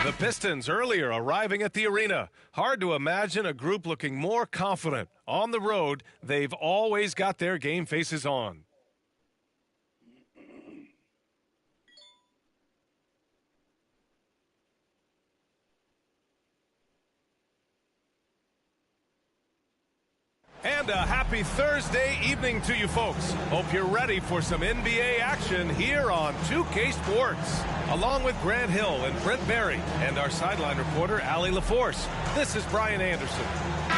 The Pistons earlier arriving at the arena. Hard to imagine a group looking more confident. On the road, they've always got their game faces on. And a happy Thursday evening to you folks. Hope you're ready for some NBA action here on 2K Sports. Along with Grant Hill and Brent Berry and our sideline reporter, Allie LaForce. This is Brian Anderson.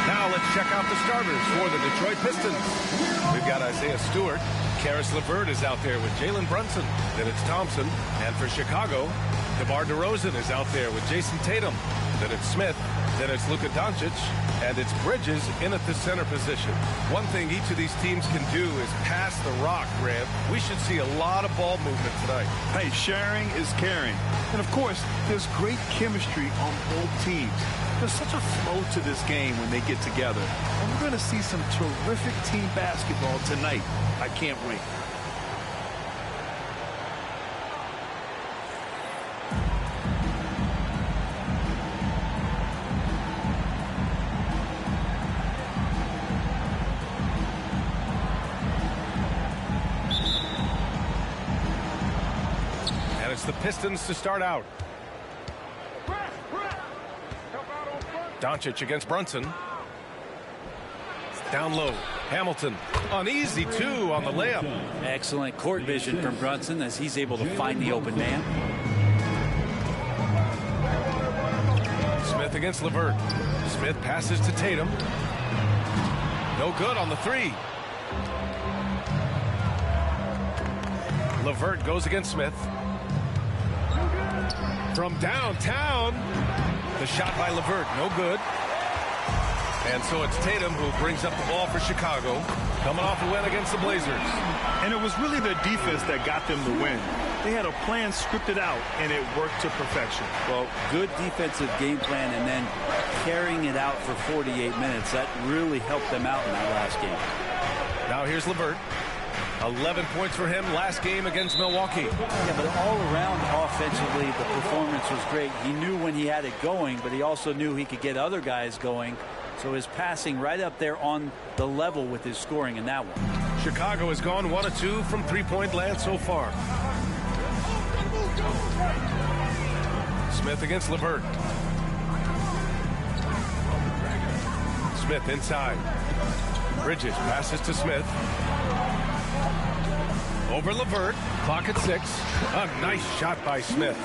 Now let's check out the starters for the Detroit Pistons. We've got Isaiah Stewart. Karis LeVert is out there with Jalen Brunson. Then it's Thompson. And for Chicago, DeMar DeRozan is out there with Jason Tatum. Then it's Smith. Then it's Luka Doncic. And it's Bridges in at the center position. One thing each of these teams can do is pass the rock, Grant. We should see a lot of ball movement tonight. Hey, sharing is caring. And, of course, there's great chemistry on both teams. There's such a flow to this game when they get together. And we're going to see some terrific team basketball tonight. I can't wait. And it's the Pistons to start out. Doncic against Brunson. Down low. Hamilton. Uneasy, too, on the layup. Excellent court vision from Brunson as he's able to find the open man. Smith against LeVert. Smith passes to Tatum. No good on the three. LeVert goes against Smith. From downtown. The shot by LeVert, no good. And so it's Tatum who brings up the ball for Chicago, coming off a win against the Blazers. And it was really their defense that got them the win. They had a plan scripted out, and it worked to perfection. Well, good defensive game plan and then carrying it out for 48 minutes. That really helped them out in that last game. Now here's LeVert. 11 points for him last game against Milwaukee. Yeah, but all around offensively, the performance was great. He knew when he had it going, but he also knew he could get other guys going. So his passing right up there on the level with his scoring in that one. Chicago has gone 1 of 2 from three-point land so far. Smith against LeVert. Smith inside. Bridges passes to Smith. Over LeVert. Clock at 6. A nice shot by Smith.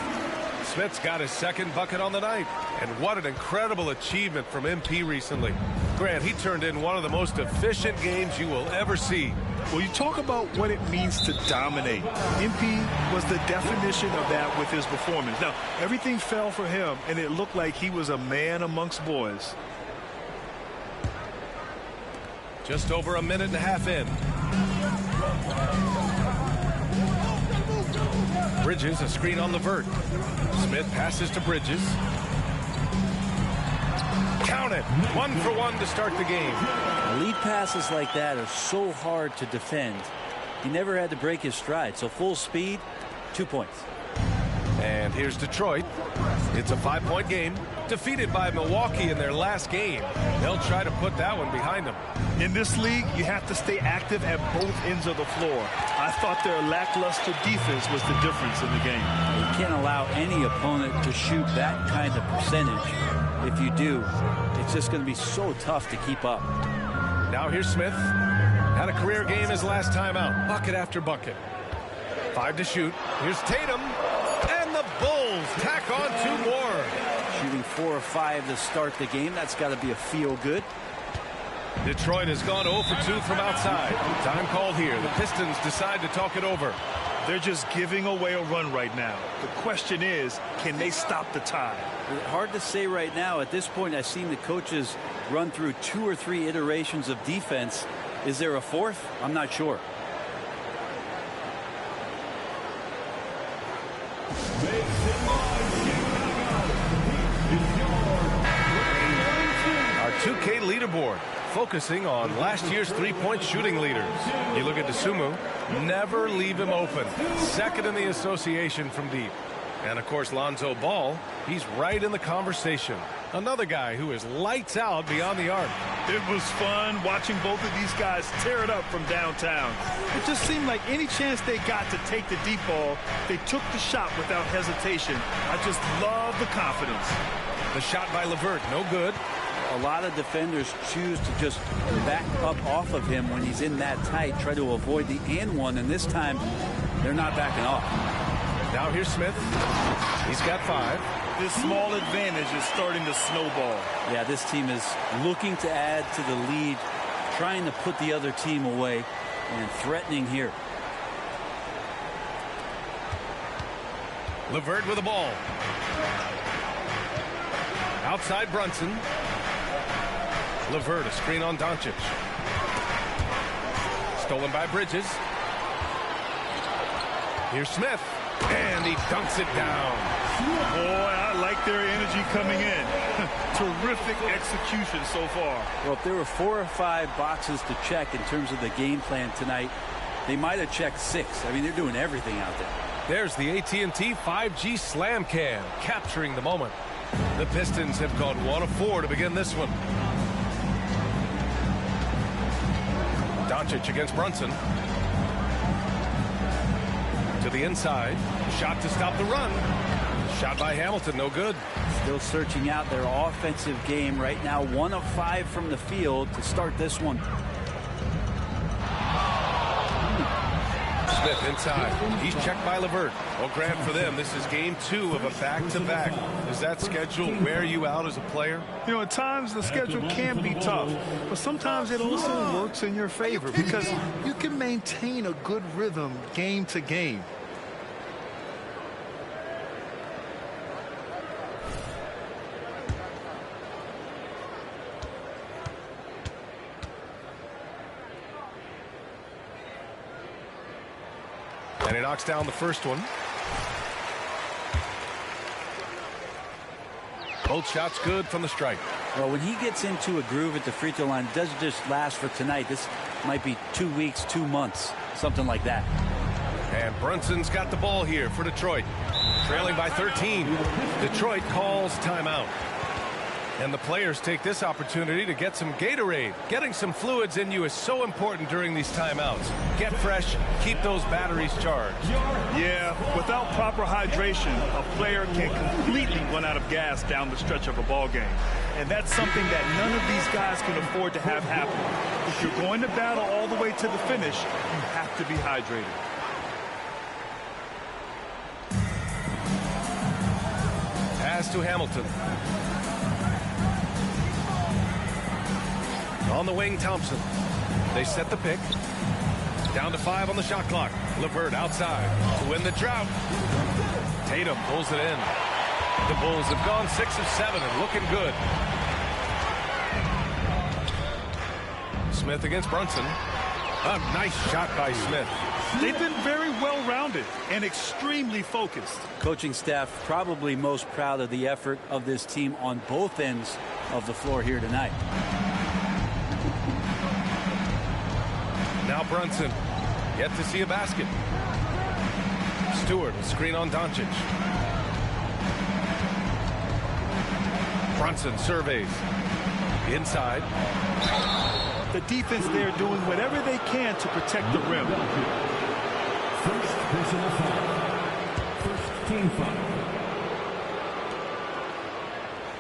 Smith's got his second bucket on the night. And what an incredible achievement from MP recently. Grant, he turned in one of the most efficient games you will ever see. Well, you talk about what it means to dominate. MP was the definition of that with his performance. Now, everything fell for him, and it looked like he was a man amongst boys. Just over a minute and a half in. Bridges, a screen on LeVert. Smith passes to Bridges. Count it. 1 for 1 to start the game. Lead passes like that are so hard to defend. He never had to break his stride. So full speed, 2 points. And here's Detroit. It's a 5-point game. Defeated by Milwaukee in their last game. They'll try to put that one behind them. In this league, you have to stay active at both ends of the floor. I thought their lackluster defense was the difference in the game. You can't allow any opponent to shoot that kind of percentage. If you do, it's just going to be so tough to keep up. Now here's Smith. Had a career game his last time out. Bucket after bucket. 5 to shoot. Here's Tatum. And the Bulls tack on 2 more. Shooting 4 or 5 to start the game. That's got to be a feel-good. Detroit has gone 0 for 2 from outside. Time called here. The Pistons decide to talk it over. They're just giving away a run right now. The question is, can they stop the tide? Hard to say right now. At this point, I've seen the coaches run through 2 or 3 iterations of defense. Is there a fourth? I'm not sure. Our 2K leaderboard, focusing on last year's three-point shooting leaders. You look at Dosunmu, never leave him open. Second in the association from deep. And of course, Lonzo Ball, he's right in the conversation. Another guy who is lights out beyond the arc. It was fun watching both of these guys tear it up from downtown. It just seemed like any chance they got to take the deep ball, they took the shot without hesitation. I just love the confidence. The shot by LeVert, no good. A lot of defenders choose to just back up off of him when he's in that tight, try to avoid the and one, and this time they're not backing off. Now here's Smith. He's got 5. This small advantage is starting to snowball. Yeah, this team is looking to add to the lead, trying to put the other team away, and threatening here. LeVert with the ball. Outside Brunson. LeVert, a screen on Doncic. Stolen by Bridges. Here's Smith. And he dunks it down. Boy, I like their energy coming in. Terrific execution so far. Well, if there were 4 or 5 boxes to check in terms of the game plan tonight, they might have checked 6. I mean, they're doing everything out there. There's the AT&T 5G Slam Cam, capturing the moment. The Pistons have gone 1 of 4 to begin this one. Doncic against Brunson. To the inside. Shot to stop the run. Shot by Hamilton, no good. Still searching out their offensive game right now. 1 of 5 from the field to start this one. Smith inside. He's checked by LeVert. Well, Grant, for them, this is game 2 of a back-to-back. Does that schedule wear you out as a player? You know, at times the schedule can be tough, but sometimes it also works in your favor because you can maintain a good rhythm game to game. And he knocks down the first one. Both shots good from the stripe. Well, when he gets into a groove at the free throw line, it doesn't just last for tonight. This might be 2 weeks, 2 months, something like that. And Brunson's got the ball here for Detroit. Trailing by 13. Detroit calls timeout. And the players take this opportunity to get some Gatorade. Getting some fluids in you is so important during these timeouts. Get fresh, keep those batteries charged. Yeah, without proper hydration, a player can completely run out of gas down the stretch of a ball game. And that's something that none of these guys can afford to have happen. If you're going to battle all the way to the finish, you have to be hydrated. Pass to Hamilton. On the wing, Thompson. They set the pick. Down to 5 on the shot clock. LeVert outside to win the drought. Tatum pulls it in. The Bulls have gone 6 of 7 and looking good. Smith against Brunson. A nice shot by Smith. They've been very well-rounded and extremely focused. Coaching staff probably most proud of the effort of this team on both ends of the floor here tonight. Now Brunson, yet to see a basket. Stewart, screen on Doncic. Brunson surveys. Inside. The defense there doing whatever they can to protect the rim. First personal foul. First team foul.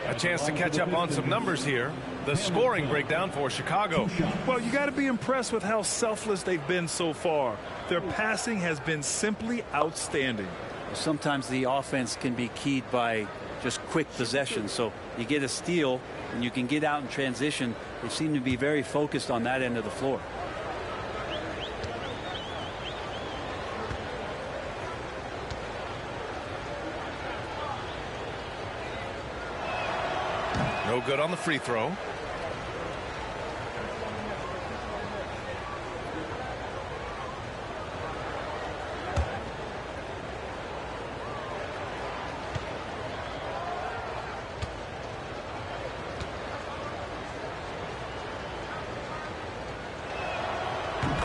A chance to catch up on some numbers here. The scoring breakdown for Chicago. Well, you got to be impressed with how selfless they've been so far. Their passing has been simply outstanding. Sometimes the offense can be keyed by just quick possession. So you get a steal and you can get out in transition. They seem to be very focused on that end of the floor. No good on the free throw.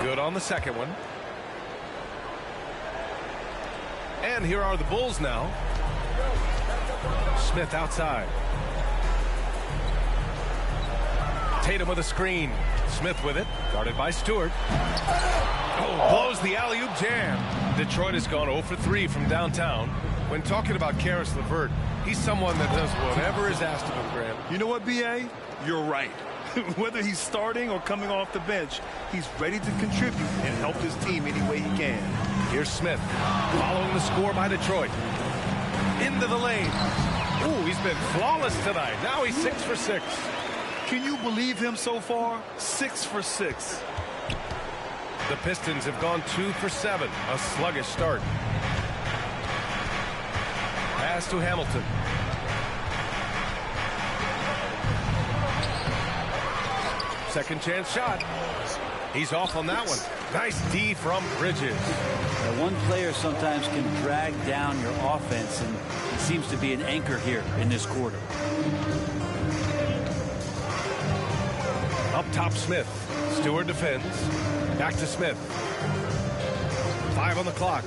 Good on the second one. And here are the Bulls now. Smith outside. Tatum with a screen. Smith with it, guarded by Stewart. Oh, blows the alley-oop jam. Detroit has gone 0 for 3 from downtown. When talking about Karis LeVert, he's someone that does whatever is asked of him, Graham. You know what, B.A.? You're right. Whether he's starting or coming off the bench, he's ready to contribute and help his team any way he can. Here's Smith, following the score by Detroit. Into the lane. Ooh, he's been flawless tonight. Now he's 6 for 6. Can you believe him so far? 6 for 6. The Pistons have gone 2 for 7. A sluggish start. Pass to Hamilton. Second chance shot. He's off on that one. Nice D from Bridges. Now, one player sometimes can drag down your offense, and he seems to be an anchor here in this quarter. Up top, Smith. Stewart defends. Back to Smith. 5 on the clock.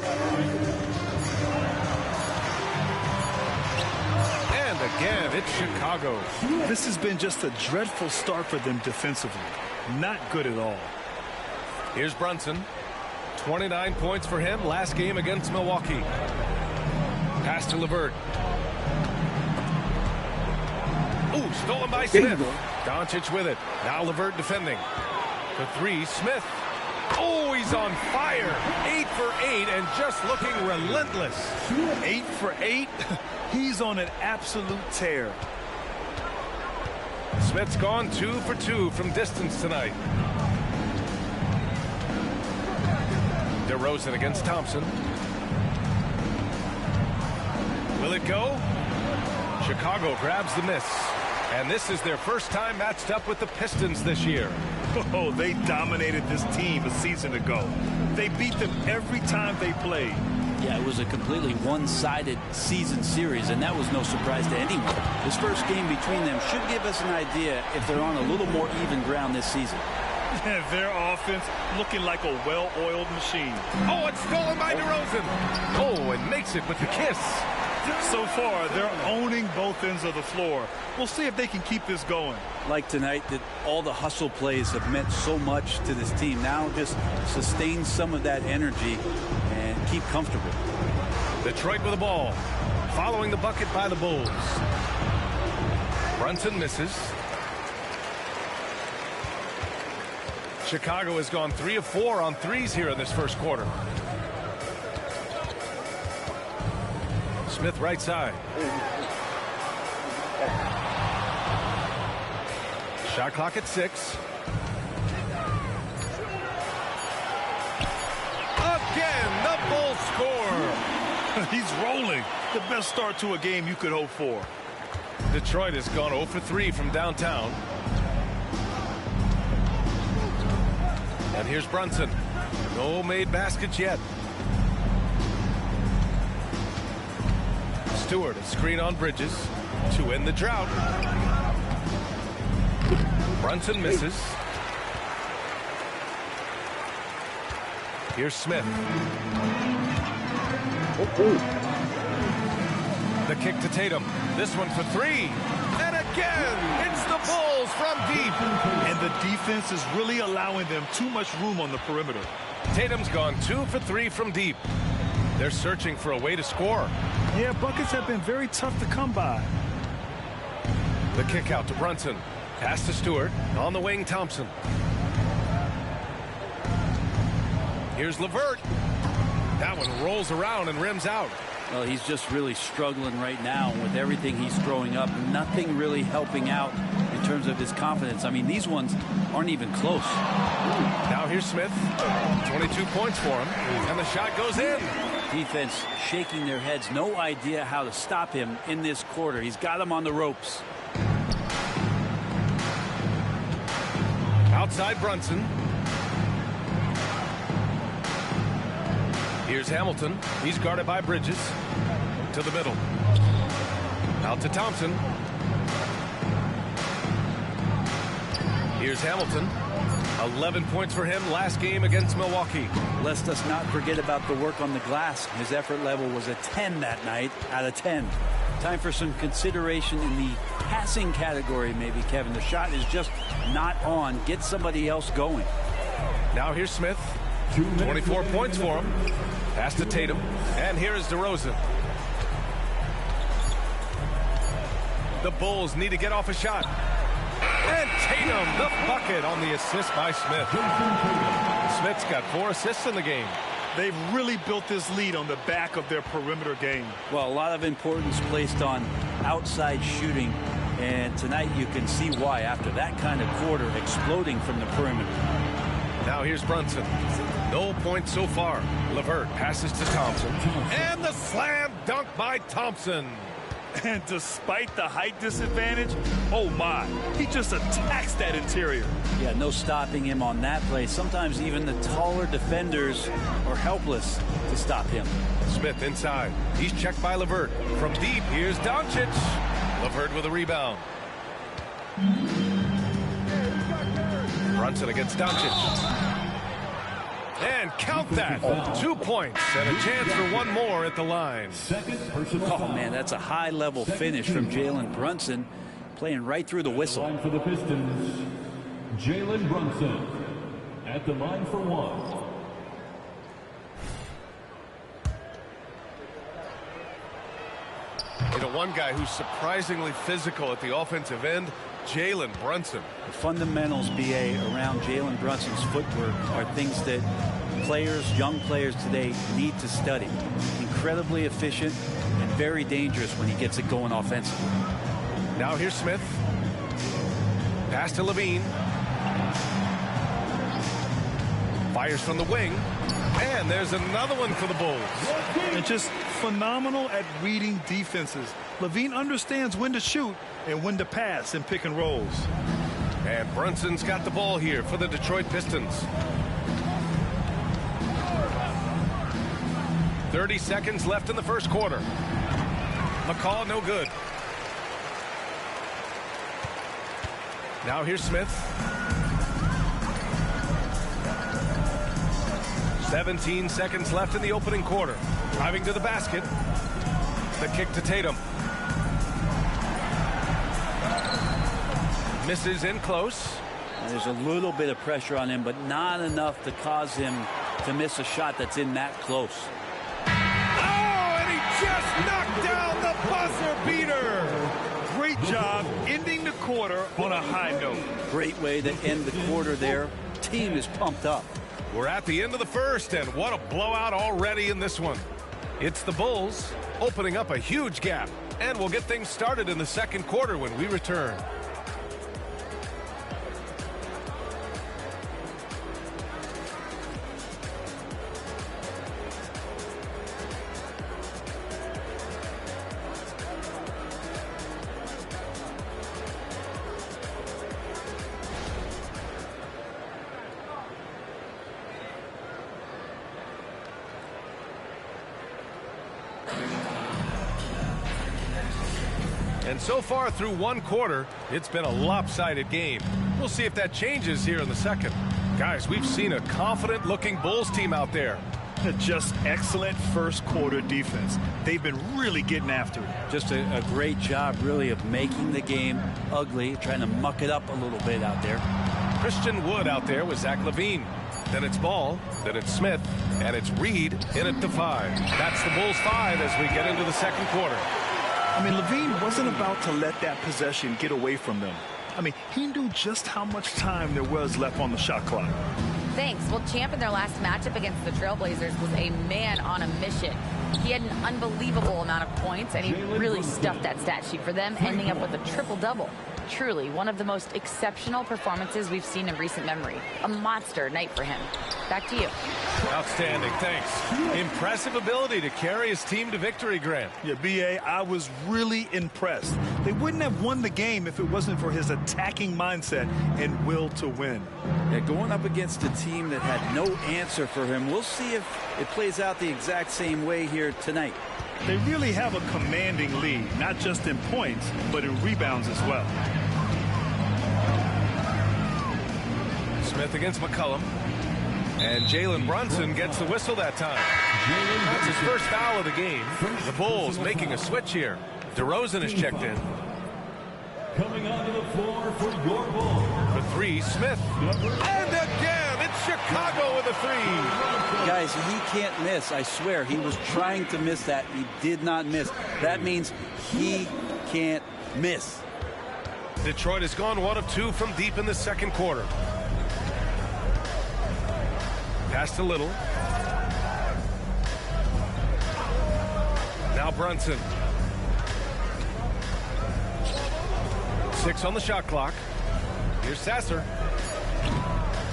And again, it's Chicago. This has been just a dreadful start for them defensively. Not good at all. Here's Brunson. 29 points for him last game against Milwaukee. Pass to LeVert. Ooh, stolen by Smith. Doncic with it. Now LeVert defending. For 3, Smith. Oh, he's on fire. 8 for 8 and just looking relentless. 8 for 8? He's on an absolute tear. Smith's gone 2 for 2 from distance tonight. DeRozan against Thompson. Will it go? Chicago grabs the miss. And this is their first time matched up with the Pistons this year. Oh, they dominated this team a season ago. They beat them every time they played. Yeah, it was a completely one-sided season series, and that was no surprise to anyone. This first game between them should give us an idea if they're on a little more even ground this season. Their offense looking like a well-oiled machine. Oh, it's stolen by DeRozan. Oh, and makes it with the kiss. So far, they're owning both ends of the floor. We'll see if they can keep this going. Like tonight, that all the hustle plays have meant so much to this team. Now just sustain some of that energy and keep comfortable. Detroit with the ball. Following the bucket by the Bulls. Brunson misses. Chicago has gone 3 of 4 on threes here in this first quarter. Smith right side. Shot clock at 6. Again, the Bulls score. He's rolling. The best start to a game you could hope for. Detroit has gone 0 for 3 from downtown. And here's Brunson. No made baskets yet. Stewart, a screen on Bridges to end the drought. Brunson misses. Here's Smith. The kick to Tatum. This one for 3. And again, it's the Bulls from deep. And the defense is really allowing them too much room on the perimeter. Tatum's gone 2 for 3 from deep. They're searching for a way to score. Yeah, buckets have been very tough to come by. The kick out to Brunson. Pass to Stewart. On the wing, Thompson. Here's LeVert. That one rolls around and rims out. Well, he's just really struggling right now with everything he's throwing up. Nothing really helping out in terms of his confidence. I mean, these ones aren't even close. Now here's Smith. 22 points for him. And the shot goes in. Defense shaking their heads. No idea how to stop him in this quarter. He's got him on the ropes. Outside Brunson. Here's Hamilton. He's guarded by Bridges. To the middle. Out to Thompson. Here's Hamilton. 11 points for him last game against Milwaukee. Let us not forget about the work on the glass. His effort level was a 10 that night out of 10. Time for some consideration in the passing category, maybe, Kevin. The shot is just not on. Get somebody else going. Now here's Smith. 24 points for him. Pass to Tatum. And here is DeRozan. The Bulls need to get off a shot. And Tatum, the bucket on the assist by Smith. Smith's got 4 assists in the game. They've really built this lead on the back of their perimeter game. Well, a lot of importance placed on outside shooting. And tonight you can see why after that kind of quarter exploding from the perimeter. Now here's Brunson. No points so far. LeVert passes to Thompson. And the slam dunk by Thompson. And despite the height disadvantage, oh my, he just attacks that interior. Yeah, no stopping him on that play. Sometimes even the taller defenders are helpless to stop him. Smith inside. He's checked by LeVert. From deep, here's Doncic. LeVert with a rebound. Brunson against Doncic. And count that. 2 points and a chance for one more at the line. Oh, man, that's a high-level finish from Jalen Brunson, playing right through the whistle. Line for the Pistons, Jalen Brunson at the line for one. You know, one guy who's surprisingly physical at the offensive end, Jalen Brunson. The fundamentals, BA, around Jalen Brunson's footwork are things that players, young players today need to study. Incredibly efficient and very dangerous when he gets it going offensively. Now here's Smith. Pass to Levine. Fires from the wing. And there's another one for the Bulls. And just phenomenal at reading defenses. Levine understands when to shoot and when to pass in pick and rolls. And Brunson's got the ball here for the Detroit Pistons. 30 seconds left in the first quarter. McCall no good. Now here's Smith. 17 seconds left in the opening quarter. Driving to the basket. The kick to Tatum. Misses in close. There's a little bit of pressure on him, but not enough to cause him to miss a shot that's in that close. Oh, and he just knocked down the buzzer beater. Great job ending the quarter on a high note. Great way to end the quarter there. Team is pumped up. We're at the end of the first, and what a blowout already in this one. It's the Bulls opening up a huge gap, and we'll get things started in the second quarter when we return. And so far through one quarter, it's been a lopsided game. We'll see if that changes here in the second. Guys, we've seen a confident-looking Bulls team out there. Just excellent first quarter defense. They've been really getting after it. Just a great job, really, of making the game ugly, trying to muck it up a little bit out there. Christian Wood out there with Zach LaVine. Then it's Ball, then it's Smith, and it's Reed in at the 5. That's the Bulls 5 as we get into the second quarter. I mean, LaVine wasn't about to let that possession get away from them. I mean, he knew just how much time there was left on the shot clock. Thanks. Well, Champ in their last matchup against the Trailblazers was a man on a mission. He had an unbelievable amount of points, and he really stuffed that stat sheet for them, ending up with a triple-double. Truly, one of the most exceptional performances we've seen in recent memory. A monster night for him. Back to you. Outstanding, thanks. Impressive ability to carry his team to victory, Grant. Yeah, B.A., I was really impressed. They wouldn't have won the game if it wasn't for his attacking mindset and will to win. Yeah, going up against a team that had no answer for him. We'll see if it plays out the exact same way here tonight. They really have a commanding lead, not just in points, but in rebounds as well. Smith against McCollum. And Jalen Brunson gets the whistle that time. That's his first foul of the game. The Bulls making a switch here. DeRozan is checked in. Coming onto the floor for your Bulls. For three, Smith. And again, it's Chicago with a three. Guys, he can't miss. I swear, he was trying to miss that. He did not miss. That means he can't miss. Detroit has gone 1 of 2 from deep in the second quarter. Pass to Little. Now Brunson. 6 on the shot clock. Here's Sasser.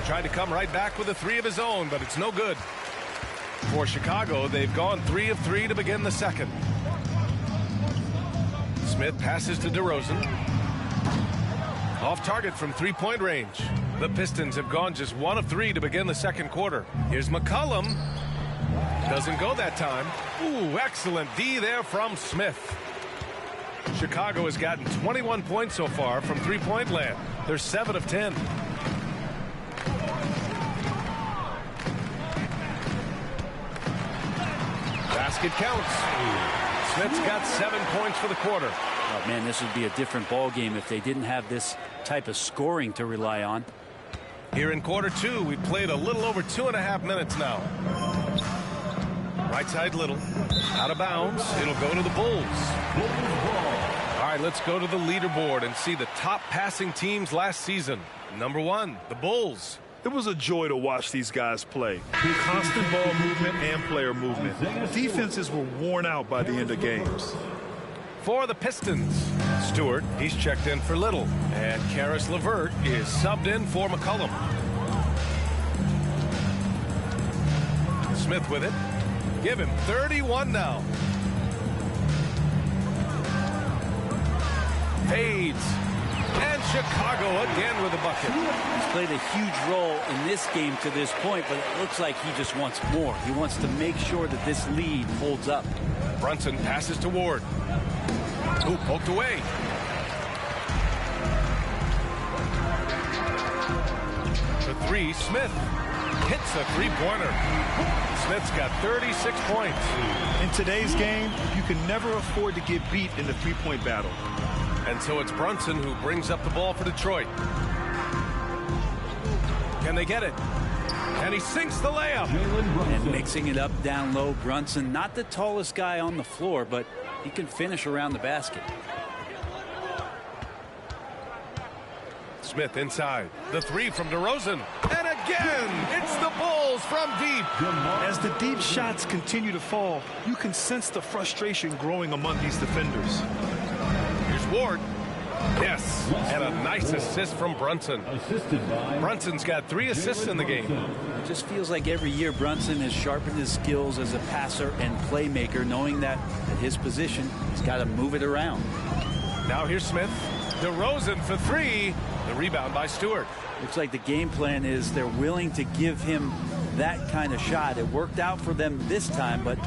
Tried to come right back with a three of his own, but it's no good. For Chicago, they've gone 3 of 3 to begin the second. Smith passes to DeRozan. Off target from three-point range. The Pistons have gone just 1 of 3 to begin the second quarter. Here's McCollum. Doesn't go that time. Ooh, excellent D there from Smith. Chicago has gotten 21 points so far from three-point land. They're 7 of 10. Basket counts. Smith's got 7 points for the quarter. Oh, man, this would be a different ball game if they didn't have this type of scoring to rely on. Here in quarter 2, we played a little over 2.5 minutes now. Right side Little. Out of bounds. It'll go to the Bulls. All right, let's go to the leaderboard and see the top passing teams last season. Number 1, the Bulls. It was a joy to watch these guys play. Constant ball movement and player movement. Defenses were worn out by the end of games. For the Pistons, Stewart, he's checked in for Little. And Karis LeVert is subbed in for McCollum. Smith with it. Give him 31 now. Fades. And Chicago again with a bucket. He's played a huge role in this game to this point, but it looks like he just wants more. He wants to make sure that this lead holds up. Brunson passes to Ward. Ooh, poked away. The three, Smith hits a three-pointer. Smith's got 36 points. In today's game, you can never afford to get beat in the three-point battle. And so it's Brunson who brings up the ball for Detroit. Can they get it? And he sinks the layup. And mixing it up down low, Brunson, not the tallest guy on the floor, but he can finish around the basket. Smith inside. The three from DeRozan. And again, it's the Bulls from deep. As the deep shots continue to fall, you can sense the frustration growing among these defenders. Here's Ward. Yes, and a nice assist from Brunson. Brunson's got 3 assists in the game. It just feels like every year Brunson has sharpened his skills as a passer and playmaker, knowing that at his position, he's got to move it around. Now here's Smith. DeRozan for 3. The rebound by Stewart. Looks like the game plan is they're willing to give him that kind of shot. It worked out for them this time, but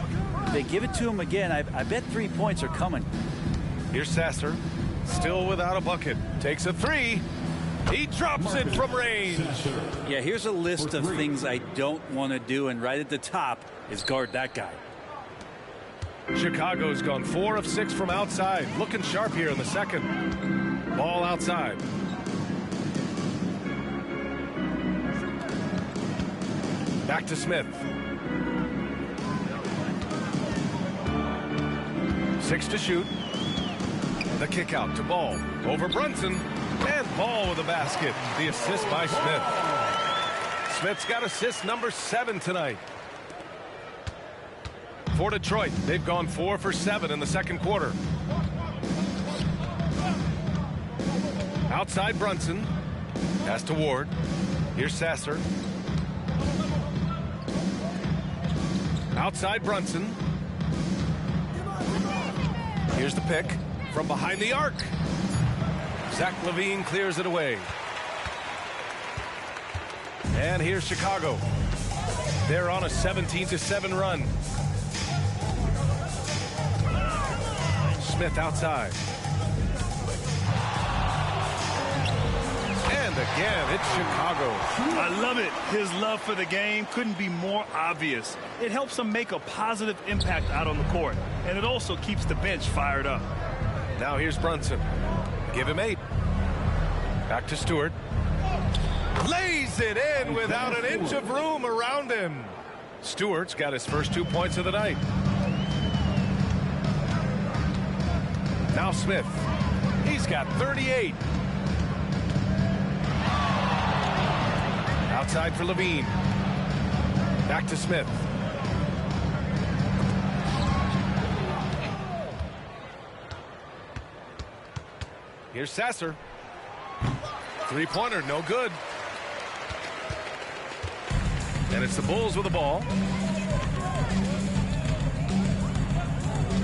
if they give it to him again, I bet 3 points are coming. Here's Sasser. Still without a bucket. Takes a 3. He drops it from range. Yeah, here's a list of things I don't want to do, and right at the top is guard that guy. Chicago's gone 4 of 6 from outside. Looking sharp here in the second. Ball outside. Back to Smith. 6 to shoot. The kick out to Ball. Over Brunson. And Ball with a basket. The assist by Smith. Smith's got assist number 7 tonight. For Detroit, they've gone 4 for 7 in the second quarter. Outside Brunson. Pass to Ward. Here's Sasser. Outside Brunson. Here's the pick from behind the arc. Zach LaVine clears it away. And here's Chicago. They're on a 17-7 run. Smith outside. And again, it's Chicago. I love it. His love for the game couldn't be more obvious. It helps him make a positive impact out on the court, and it also keeps the bench fired up. Now here's Brunson. Give him 8. Back to Stewart. Lays it in without an inch of room around him. Stewart's got his first 2 points of the night. Now Smith. He's got 38. Outside for Levine. Back to Smith. Here's Sasser. Three-pointer, no good. And it's the Bulls with the ball.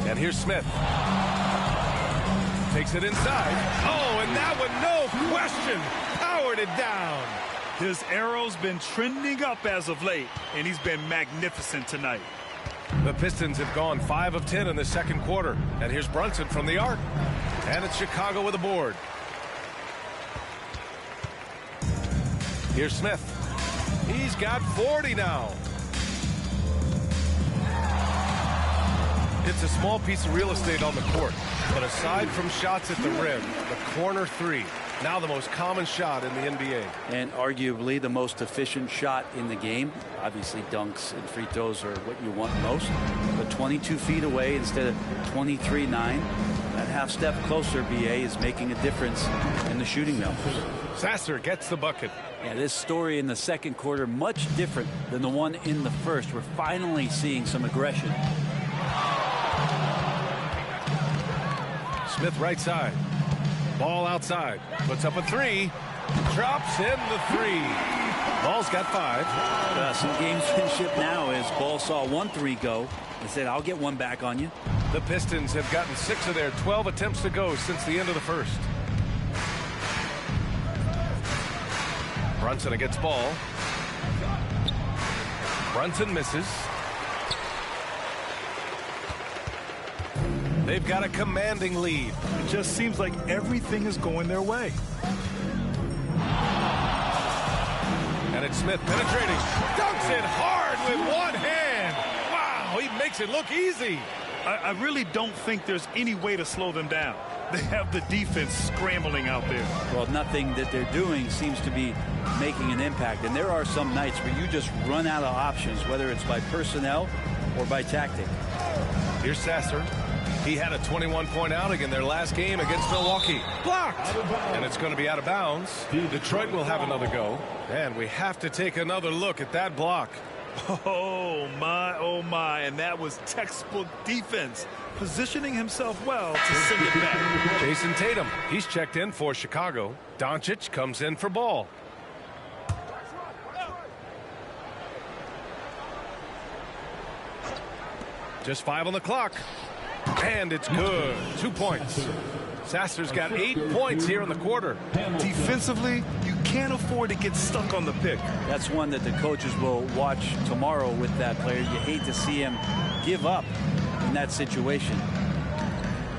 And here's Smith. Takes it inside. Oh, and that one, no question, powered it down. His arrow's been trending up as of late, and he's been magnificent tonight. The Pistons have gone 5 of 10 in the second quarter. And here's Brunson from the arc. And it's Chicago with a board. Here's Smith. He's got 40 now. It's a small piece of real estate on the court. But aside from shots at the rim, the corner 3, now the most common shot in the NBA. And arguably the most efficient shot in the game. Obviously dunks and free throws are what you want most. But 22 feet away instead of 23-9. That half step closer, BA, is making a difference in the shooting numbers. Sasser gets the bucket. Yeah, this story in the second quarter much different than the one in the first. We're finally seeing some aggression. Smith right side. Ball outside. Puts up a 3. Drops in the 3. Ball's got 5. Some gamesmanship now as Ball saw 1 3 go and said, I'll get one back on you. The Pistons have gotten 6 of their 12 attempts to go since the end of the first. Brunson against ball. Brunson misses. They've got a commanding lead. It just seems like everything is going their way. And it's Smith penetrating. Dunks it hard with one hand. Wow, he makes it look easy. I really don't think there's any way to slow them down. They have the defense scrambling out there. Well, nothing that they're doing seems to be making an impact. And there are some nights where you just run out of options, whether it's by personnel or by tactic. Here's Sasser. He had a 21-point outing in their last game against Milwaukee. Blocked! And it's going to be out of bounds. Detroit will have another go. And we have to take another look at that block. Oh, my. And that was textbook defense. Positioning himself well to send it back. Jason Tatum. He's checked in for Chicago. Doncic comes in for Ball. Just 5 on the clock. And it's good. 2 points. Sasser's got 8 points here in the quarter. Defensively, you can't afford to get stuck on the pick. That's one that the coaches will watch tomorrow with that player. You hate to see him give up in that situation.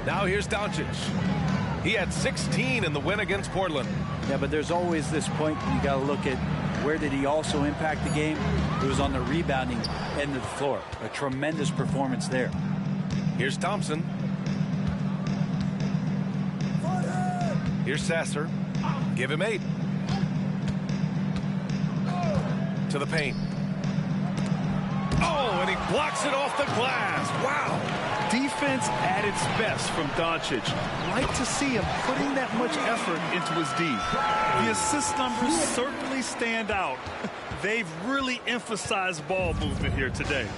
Now here's Doncic. He had 16 in the win against Portland. Yeah, but there's always this point you got to look at where did he also impact the game. It was on the rebounding end of the floor. A tremendous performance there. Here's Thompson. Here's Sasser. Give him 8. To the paint. Oh, and he blocks it off the glass. Wow. Defense at its best from Doncic. Like to see him putting that much effort into his D. The assist numbers certainly stand out. They've really emphasized ball movement here today.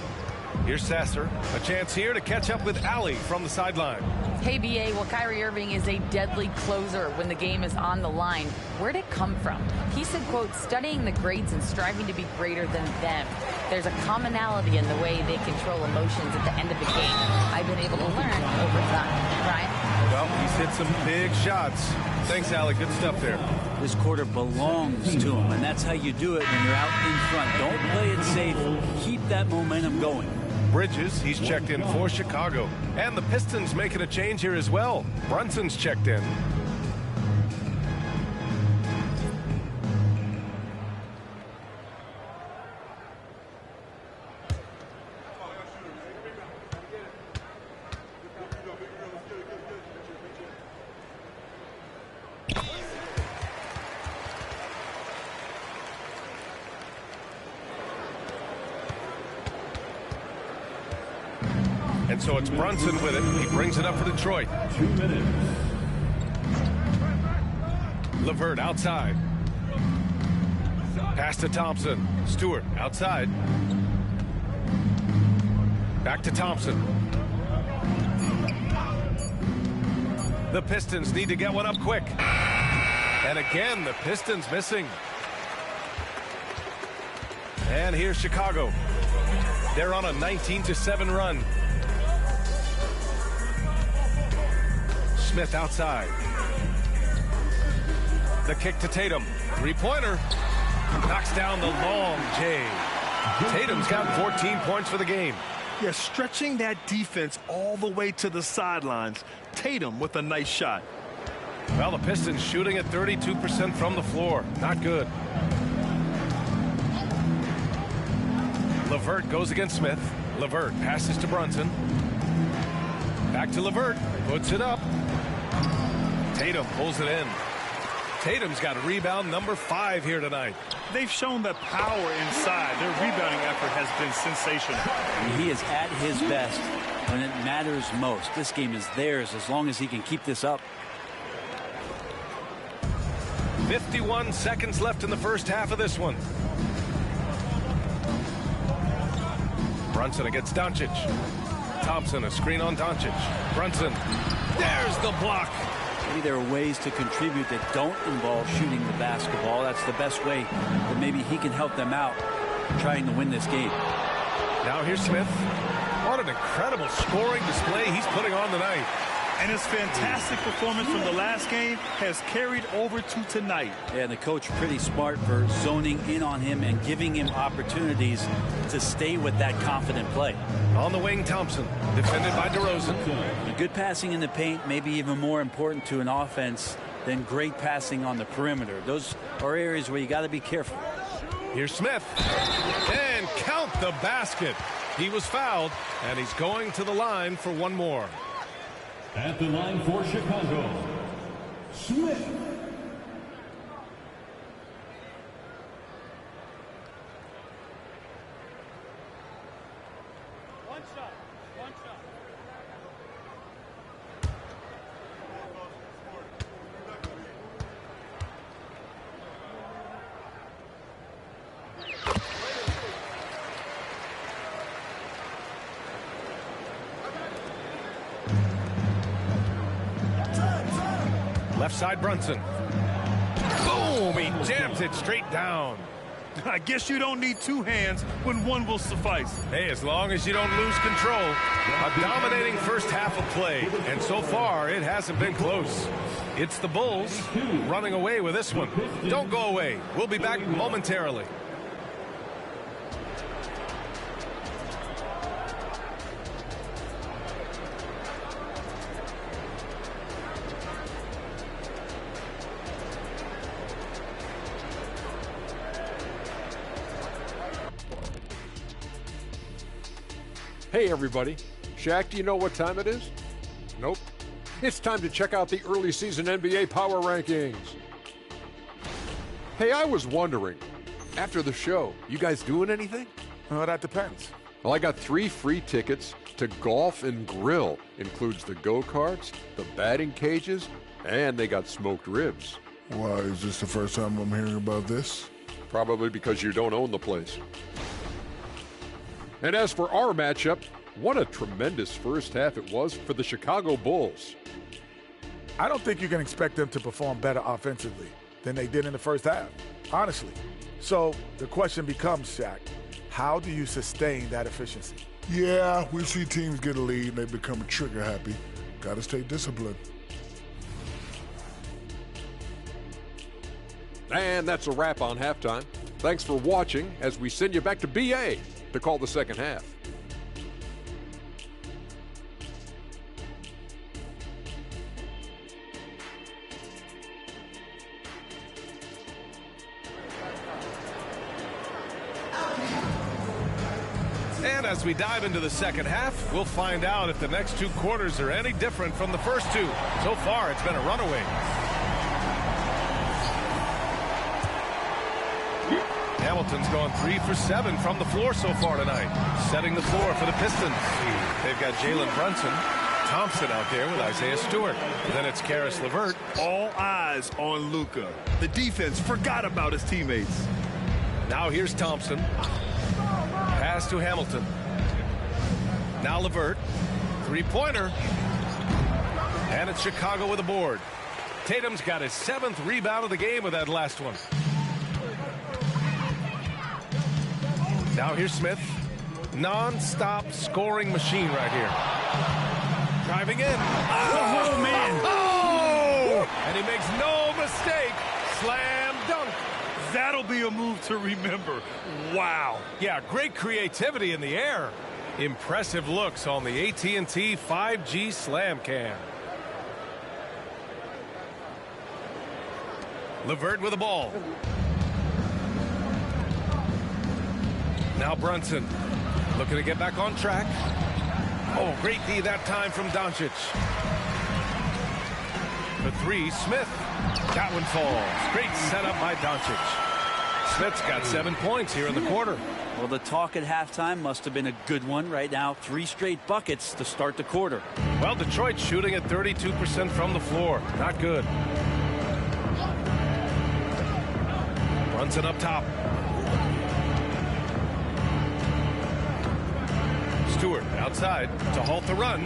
Here's Sasser. A chance here to catch up with Allie from the sideline. Hey, BA, well, Kyrie Irving is a deadly closer when the game is on the line. Where'd it come from? He said, quote, studying the greats and striving to be greater than them. There's a commonality in the way they control emotions at the end of the game. I've been able to learn over time. Brian? Well, he's hit some big shots. Thanks, Allie. Good stuff there. This quarter belongs to him, and that's how you do it when you're out in front. Don't play it safe. Keep that momentum going. Bridges, he's checked in for Chicago. And the Pistons making a change here as well. Brunson's checked in. And so it's Brunson with it. He brings it up for Detroit. 2 minutes. LeVert outside. Pass to Thompson. Stewart outside. Back to Thompson. The Pistons need to get one up quick. And again, the Pistons missing. And here's Chicago. They're on a 19-7 run. Smith outside. The kick to Tatum. Three-pointer. Knocks down the long J. Tatum's got 14 points for the game. Yeah, stretching that defense all the way to the sidelines. Tatum with a nice shot. Well, the Pistons shooting at 32% from the floor. Not good. LeVert goes against Smith. LeVert passes to Brunson. Back to LeVert. Puts it up. Tatum pulls it in. Tatum's got rebound number 5 here tonight. They've shown the power inside. Their rebounding effort has been sensational. He is at his best when it matters most. This game is theirs as long as he can keep this up. 51 seconds left in the first half of this one. Brunson against Doncic. Thompson, a screen on Doncic. Brunson, there's the block. Maybe there are ways to contribute that don't involve shooting the basketball. That's the best way that maybe he can help them out trying to win this game. Now here's Smith. What an incredible scoring display he's putting on tonight. And his fantastic performance from the last game has carried over to tonight. And the coach pretty smart for zoning in on him and giving him opportunities to stay with that confident play. On the wing, Thompson, defended by DeRozan. And good passing in the paint may be even more important to an offense than great passing on the perimeter. Those are areas where you got to be careful. Here's Smith. And count the basket. He was fouled, and he's going to the line for one more. At the line for Chicago, Smith. One shot. Left side, Brunson. Boom! He jams it straight down. I guess you don't need two hands when one will suffice. Hey, as long as you don't lose control. A dominating first half of play, and so far it hasn't been close. It's the Bulls running away with this one. Don't go away. We'll be back momentarily. Hey everybody, Shaq, do you know what time it is? Nope. It's time to check out the early season NBA Power Rankings. Hey, I was wondering, after the show, you guys doing anything? Well, that depends. Well, I got 3 free tickets to Golf and Grill. Includes the go-karts, the batting cages, and they got smoked ribs. Why, is this the first time I'm hearing about this? Probably because you don't own the place. And as for our matchup, what a tremendous first half it was for the Chicago Bulls. I don't think you can expect them to perform better offensively than they did in the first half, honestly. So the question becomes, Shaq, how do you sustain that efficiency? Yeah, we see teams get a lead and they become trigger happy. Got to stay disciplined. And that's a wrap on halftime. Thanks for watching as we send you back to BA to call the second half. And as we dive into the second half, we'll find out if the next 2 quarters are any different from the first 2. So far, it's been a runaway. Hamilton's gone 3 for 7 from the floor so far tonight. Setting the floor for the Pistons. They've got Jalen Brunson, Thompson out there with Isaiah Stewart. Then it's Karis LeVert. All eyes on Luka. The defense forgot about his teammates. Now here's Thompson. Pass to Hamilton. Now LeVert. Three-pointer. And it's Chicago with a board. Tatum's got his 7th rebound of the game with that last one. Now here's Smith. Non-stop scoring machine right here. Driving in. Oh, man. Oh! And he makes no mistake. Slam dunk. That'll be a move to remember. Wow. Yeah, great creativity in the air. Impressive looks on the AT&T 5G Slam Cam. LeVert with the ball. Now Brunson looking to get back on track. Oh, great D that time from Doncic. The three, Smith. That one falls. Great setup by Doncic. Smith's got 7 points here in the quarter. Well, the talk at halftime must have been a good one. Right now, 3 straight buckets to start the quarter. Well, Detroit's shooting at 32% from the floor. Not good. Brunson up top. Stewart outside to halt the run.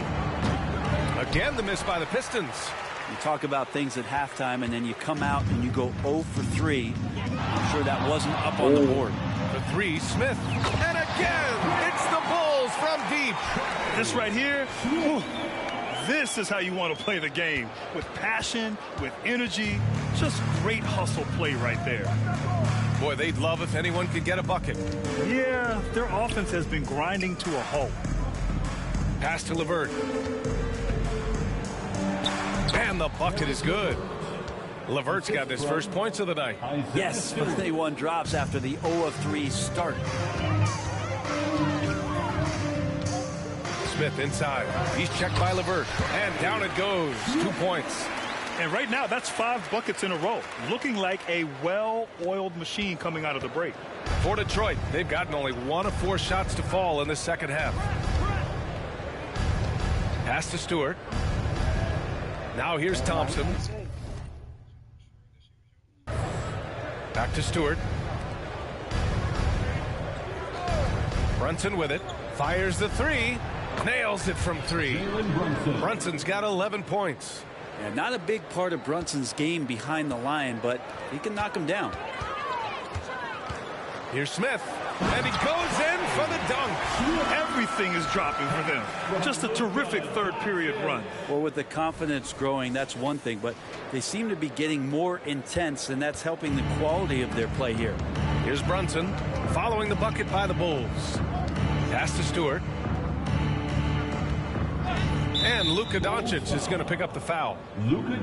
Again, the miss by the Pistons. You talk about things at halftime, and then you come out and you go 0 for 3. I'm sure that wasn't up on the board. The three, Smith. And again, it's the Bulls from deep. This right here, whew, this is how you want to play the game. With passion, with energy, just great hustle play right there. Boy, they'd love if anyone could get a bucket. Yeah, their offense has been grinding to a halt. Pass to LeVert. And the bucket is good. LeVert's got his first points of the night. Yes, but they won drops after the 0 of 3 start. Smith inside. He's checked by LeVert. And down it goes. 2 points. And right now, that's 5 buckets in a row. Looking like a well-oiled machine coming out of the break. For Detroit, they've gotten only 1 of 4 shots to fall in the second half. Pass to Stewart. Now here's Thompson. Back to Stewart. Brunson with it. Fires the 3. Nails it from 3. Brunson's got 11 points. Yeah, not a big part of Brunson's game behind the line, but he can knock him down. Here's Smith. And he goes in for the dunk. Everything is dropping for them. Just a terrific third period run. Well, with the confidence growing, that's one thing, but they seem to be getting more intense, and that's helping the quality of their play here. Here's Brunson following the bucket by the Bulls. Pass to Stewart. And Luka Doncic is going to pick up the foul.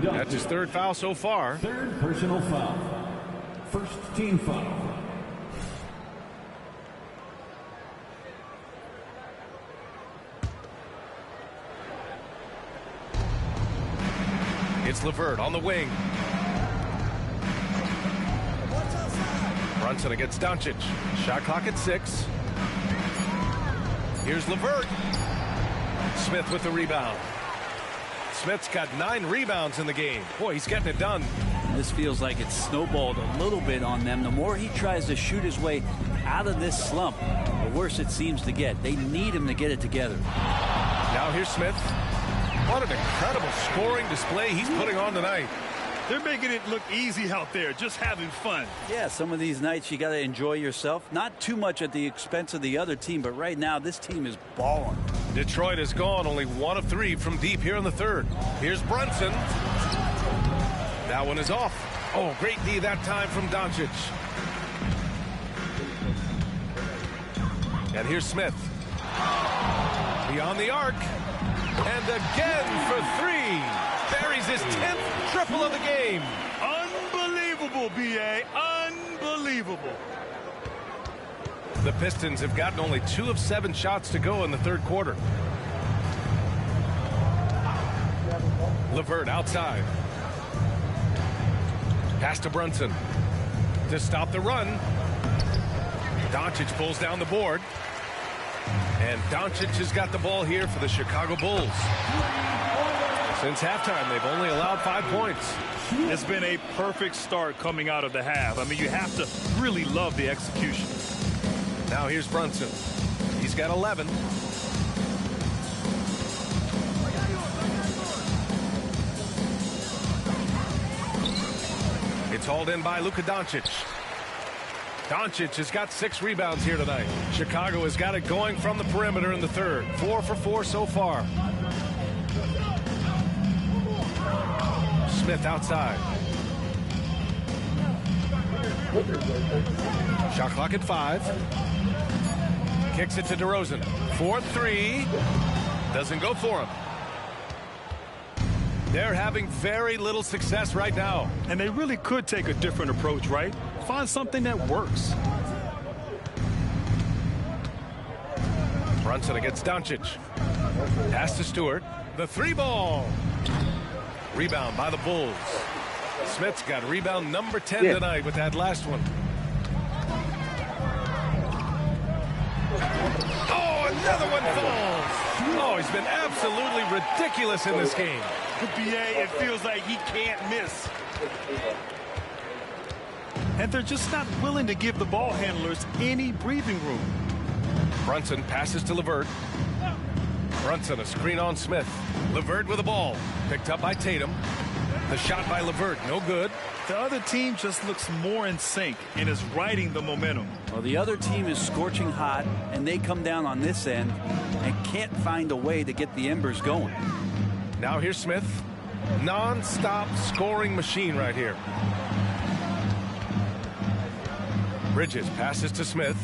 That's his 3rd foul so far. 3rd personal foul. First team foul. It's LeVert on the wing. Brunson against Doncic. Shot clock at 6. Here's LeVert. Smith with the rebound. Smith's got 9 rebounds in the game. Boy, he's getting it done. This feels like it's snowballed a little bit on them. The more he tries to shoot his way out of this slump, the worse it seems to get. They need him to get it together. Now here's Smith. What an incredible scoring display he's putting on tonight. They're making it look easy out there, just having fun. Yeah, some of these nights you got to enjoy yourself. Not too much at the expense of the other team, but right now this team is balling. Detroit has gone only 1 of 3 from deep here in the 3rd. Here's Brunson. That one is off. Oh, great D that time from Doncic. And here's Smith. Beyond the arc. And again for 3. Buries his 10th triple of the game. Unbelievable, B.A. Unbelievable. The Pistons have gotten only 2 of 7 shots to go in the 3rd quarter. LeVert outside. Pass to Brunson. To stop the run. Doncic pulls down the board. And Doncic has got the ball here for the Chicago Bulls. Since halftime, they've only allowed 5 points. It's been a perfect start coming out of the half. I mean, you have to really love the execution. Now here's Brunson. He's got 11. It's hauled in by Luka Doncic. Doncic has got 6 rebounds here tonight. Chicago has got it going from the perimeter in the third. 4 for 4 so far. Smith outside. Shot clock at 5. Kicks it to DeRozan. 4-3. Doesn't go for him. They're having very little success right now. And they really could take a different approach, right? Find something that works. Brunson against Doncic. Pass to Stewart. The 3-ball. Rebound by the Bulls. Smith's got rebound number 10 tonight with that last one. Oh, another one falls. Oh, he's been absolutely ridiculous in this game. BA, it feels like he can't miss. And they're just not willing to give the ball handlers any breathing room. Brunson passes to LeVert. Brunson, a screen on Smith. LeVert with the ball. Picked up by Tatum. The shot by LeVert, no good. The other team just looks more in sync and is riding the momentum. Well, the other team is scorching hot, and they come down on this end and can't find a way to get the embers going. Now here's Smith. Non-stop scoring machine right here. Bridges passes to Smith.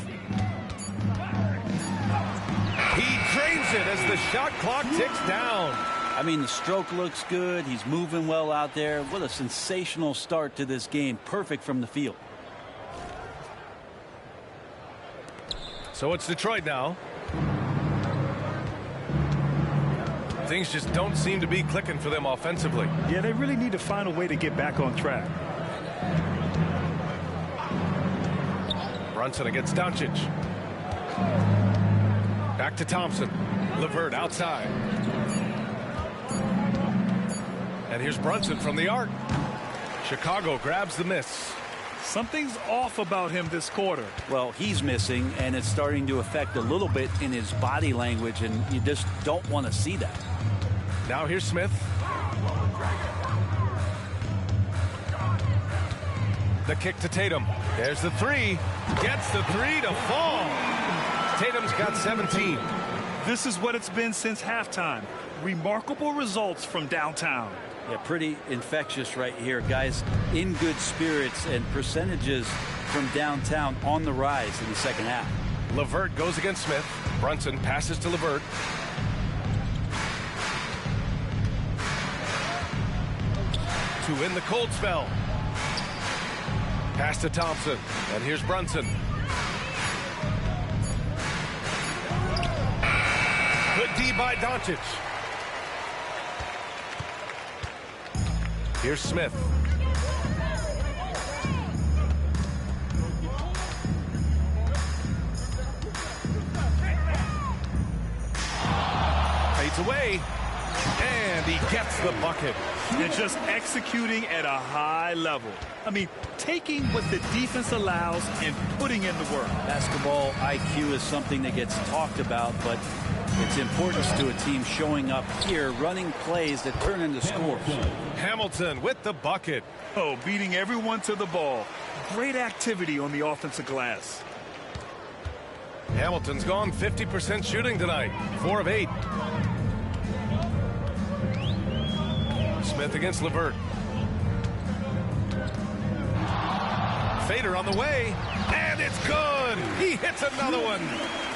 He drains it as the shot clock ticks down. I mean, the stroke looks good. He's moving well out there. What a sensational start to this game. Perfect from the field. So it's Detroit now. Things just don't seem to be clicking for them offensively. Yeah, they really need to find a way to get back on track. Brunson against Doncic. Back to Thompson. LeVert outside. And here's Brunson from the arc. Chicago grabs the miss. Something's off about him this quarter. Well, he's missing, and it's starting to affect a little bit in his body language, and you just don't want to see that. Now here's Smith. The kick to Tatum. There's the 3. Gets the 3 to fall. Tatum's got 17. This is what it's been since halftime. Remarkable results from downtown. Yeah, pretty infectious right here. Guys in good spirits, and percentages from downtown on the rise in the second half. LeVert goes against Smith. Brunson passes to LeVert. To win the cold spell. Pass to Thompson. And here's Brunson. Good D by Doncic. Here's Smith. Fades away. And he gets the bucket. And just executing at a high level. I mean, taking what the defense allows and putting in the work. Basketball IQ is something that gets talked about, but its importance to a team showing up here, running plays that turn into scores. Hamilton with the bucket. Oh, beating everyone to the ball. Great activity on the offensive glass. Hamilton's gone 50% shooting tonight. 4 of 8. Smith against LeVert. Fader on the way. And it's good. He hits another one.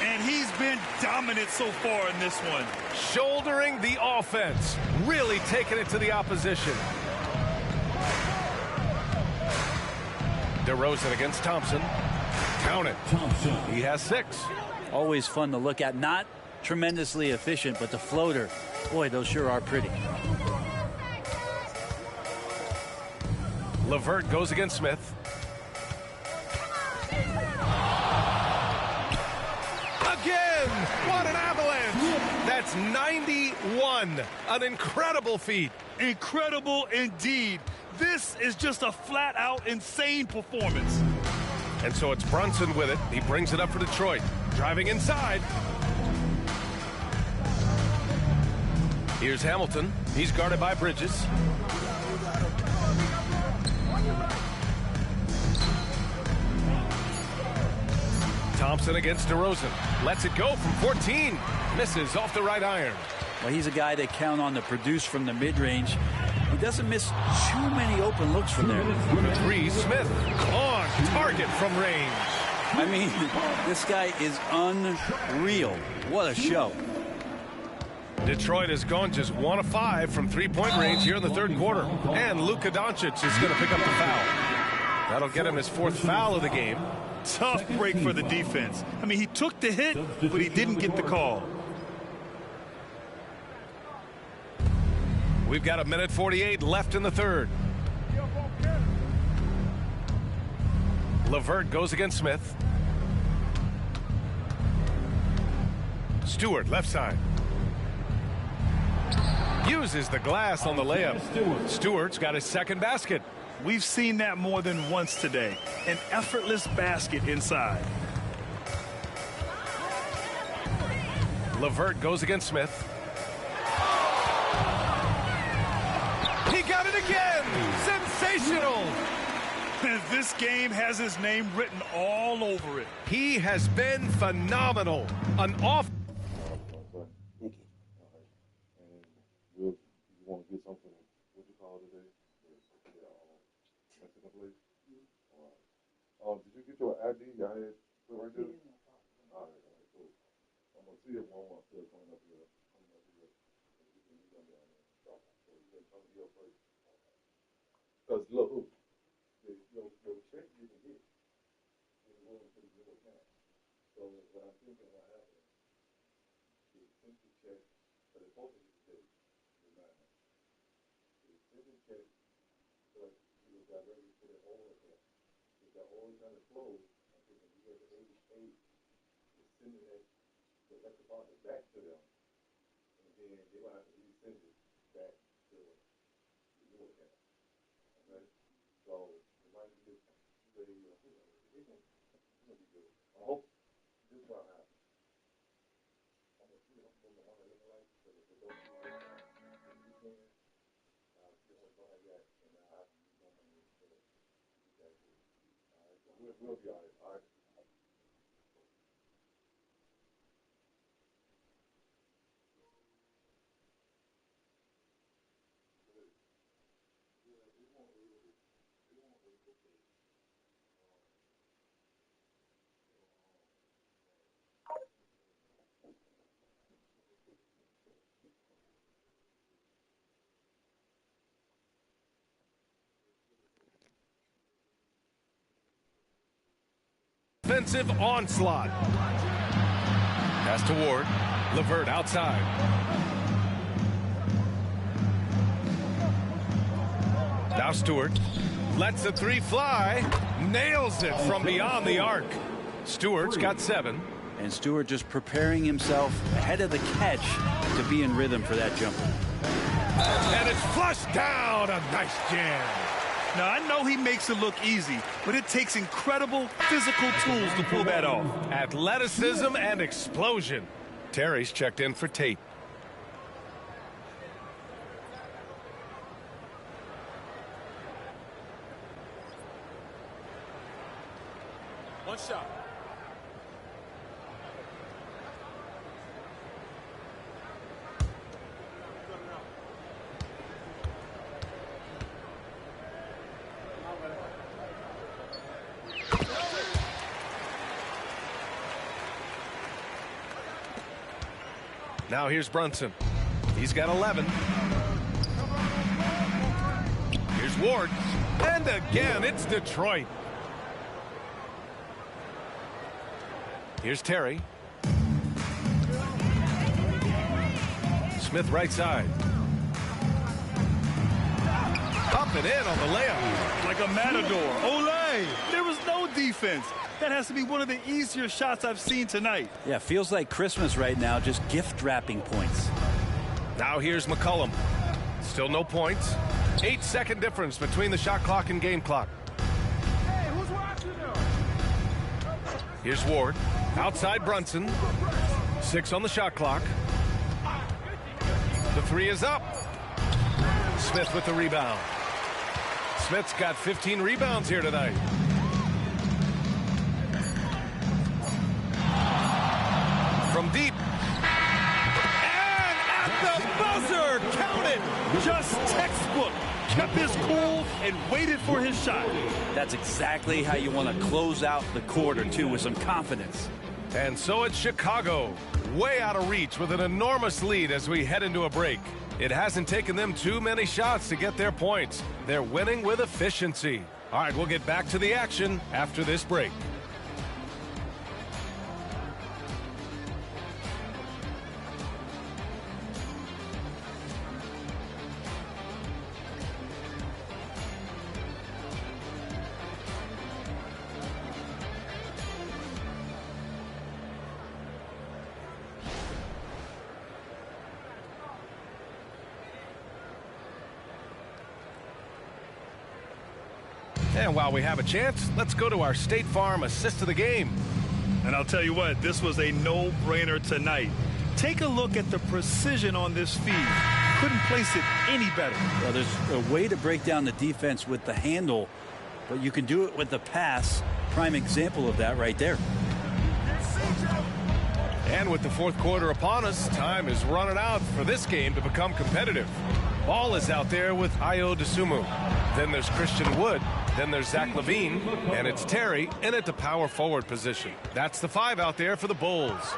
And he's been dominant so far in this one. Shouldering the offense. Really taking it to the opposition. DeRozan against Thompson. Count it. Thompson. He has 6. Always fun to look at. Not tremendously efficient, but the floater, boy, those sure are pretty. LeVert goes against Smith. That's 91. An incredible feat. Incredible indeed. This is just a flat-out insane performance. And so it's Brunson with it. He brings it up for Detroit. Driving inside. Here's Hamilton. He's guarded by Bridges. Thompson against DeRozan. Lets it go from 14. Misses off the right iron. Well, he's a guy they count on to produce from the mid-range. He doesn't miss too many open looks from there. Three, Smith on target from range. I mean, this guy is unreal. What a show. Detroit has gone just 1 of 5 from three-point range here in the third quarter. And Luka Doncic is going to pick up the foul. That'll get him his 4th foul of the game. Tough break for the defense. I mean, he took the hit, but he didn't get the call. We've got 1:48 left in the third. LeVert goes against Smith. Stewart, left side. Uses the glass on the layup. Stewart's got his second basket. We've seen that more than once today. An effortless basket inside. LeVert goes against Smith. He got it again! Sensational! This game has his name written all over it. He has been phenomenal. An off. You want to get something, what you call it today? Mexican place? All right. Did you get your ID? I had put right there? All right, cool. I'm going to see if one wants to coming up here. Because look, your check you can get is going to your account. So what I'm thinking what happened is simply check, but it's supposed to be today. Check, but you was directly to the owner account. If the owner kind of closed, I think when you get to 88, it's sending that the record deposit back to them, and then they will have to resend it back to your account. Okay, so it might be just it's gonna be good. I hope this will happen. I'm gonna see what the one that look like, because if it don't do this weekend. We'll be all right. All right. Offensive onslaught. Pass to Ward. LeVert outside. Now Stewart lets the three fly. Nails it from beyond the arc. Stewart's got 7. And Stewart just preparing himself ahead of the catch to be in rhythm for that jumper. And it's flushed down. A nice jam. Now, I know he makes it look easy, but it takes incredible physical tools to pull that off. Athleticism and explosion. Terry's checked in for Tate. One shot. Now here's Brunson. He's got 11. Here's Ward. And again, it's Detroit. Here's Terry. Smith right side. Up and in on the layup. Like a matador. Olay! There was no defense. That has to be one of the easier shots I've seen tonight. Yeah, feels like Christmas right now, just gift wrapping points. Now here's McCollum. Still no points. 8-second difference between the shot clock and game clock. Hey, who's watching now? Here's Ward. Outside Brunson. 6 on the shot clock. The 3 is up. Smith with the rebound. Smith's got 15 rebounds here tonight. From deep. And at the buzzer, count it. Just textbook. Kept his cool and waited for his shot. That's exactly how you want to close out the quarter, too, with some confidence. And so it's Chicago, way out of reach with an enormous lead as we head into a break. It hasn't taken them too many shots to get their points. They're winning with efficiency. All right, we'll get back to the action after this break. And while we have a chance, let's go to our State Farm assist of the game. And I'll tell you what, this was a no-brainer tonight. Take a look at the precision on this feed. Couldn't place it any better. Well, there's a way to break down the defense with the handle, but you can do it with the pass. Prime example of that right there. And with the fourth quarter upon us, time is running out for this game to become competitive. Ball is out there with Ayo Dosunmu. Then there's Christian Wood. Then there's Zach LaVine. And it's Terry in at the power forward position. That's the 5 out there for the Bulls.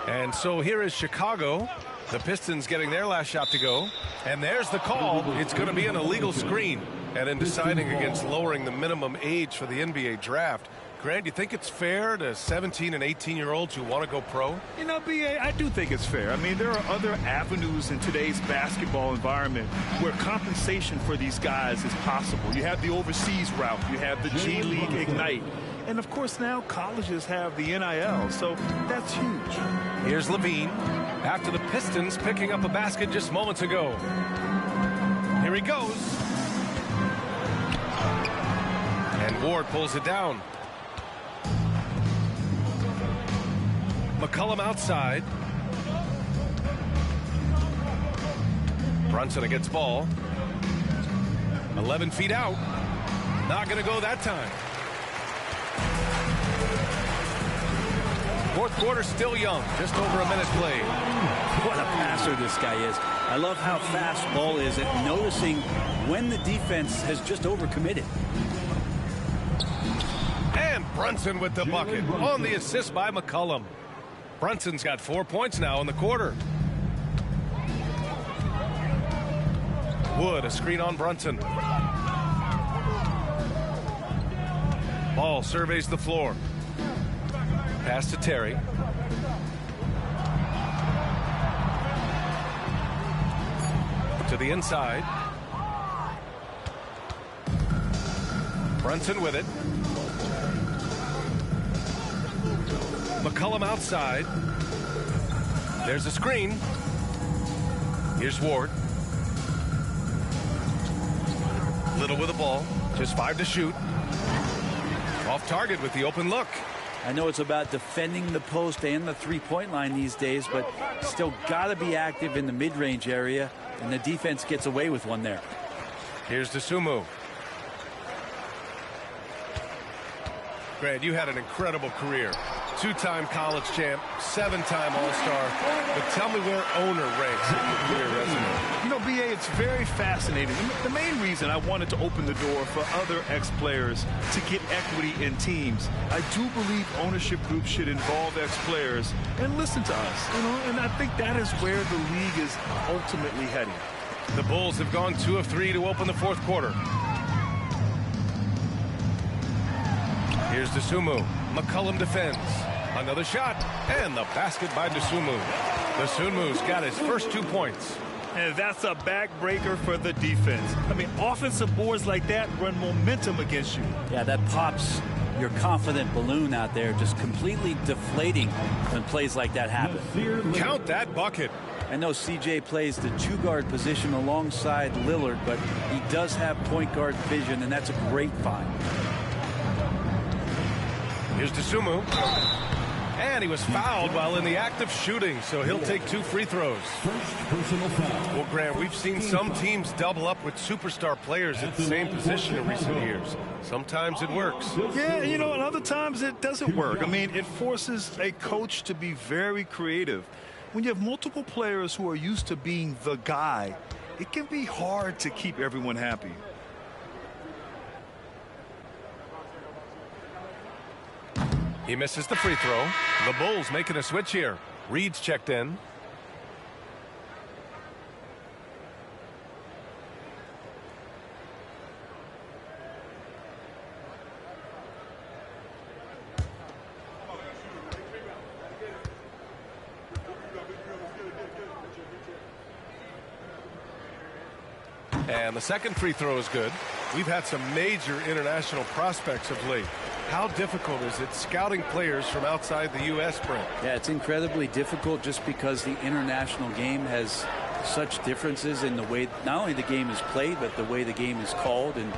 And so here is Chicago. The Pistons getting their last shot to go. And there's the call. It's going to be an illegal screen. And in deciding against lowering the minimum age for the NBA draft, Grant, do you think it's fair to 17 and 18-year-olds who want to go pro? You know, B.A., I do think it's fair. I mean, there are other avenues in today's basketball environment where compensation for these guys is possible. You have the overseas route. You have the G League Ignite. And, of course, now colleges have the NIL, so that's huge. Here's LaVine after the Pistons picking up a basket just moments ago. Here he goes. And Ward pulls it down. McCollum outside. Brunson against ball. 11 feet out. Not going to go that time. Fourth quarter still young. Just over a minute played. What a passer this guy is. I love how fast ball is at noticing when the defense has just overcommitted. And Brunson with the bucket on the assist by McCollum. Brunson's got 4 points now in the quarter. Wood, a screen on Brunson. Ball surveys the floor. Pass to Terry. To the inside. Brunson with it. McCollum outside. There's a screen. Here's Ward. Little with the ball. Just 5 to shoot. Off target with the open look. I know it's about defending the post and the three-point line these days, but still got to be active in the mid-range area, and the defense gets away with one there. Here's Dosunmu. Grant, you had an incredible career. 2-time college champ, 7-time All-Star. But tell me where owner ranks in your career resume. You know, B.A., it's very fascinating. The main reason I wanted to open the door for other ex-players to get equity in teams, I do believe ownership groups should involve ex-players and listen to us, you know, and I think that is where the league is ultimately heading. The Bulls have gone 2 of 3 to open the fourth quarter. Here's Dosunmu. McCollum defends. Another shot. And the basket by Dosunmu. Dosunmu's got his first 2 points. And that's a backbreaker for the defense. I mean, offensive boards like that run momentum against you. Yeah, that pops your confident balloon out there, just completely deflating when plays like that happen. Count that bucket. I know CJ plays the 2-guard position alongside Lillard, but he does have point guard vision, and that's a great find. Here's Dosunmu. And he was fouled while in the act of shooting, so he'll take 2 free throws. First personal foul. Well, Grant, we've seen some teams double up with superstar players at the same position in recent years. Sometimes it works. Yeah, you know, and other times it doesn't work. I mean, it forces a coach to be very creative. When you have multiple players who are used to being the guy, it can be hard to keep everyone happy. He misses the free throw. The Bulls making a switch here. Reed's checked in. And the second free throw is good. We've had some major international prospects of late. How difficult is it scouting players from outside the U.S., Brent? Yeah, it's incredibly difficult just because the international game has such differences in the way not only the game is played, but the way the game is called and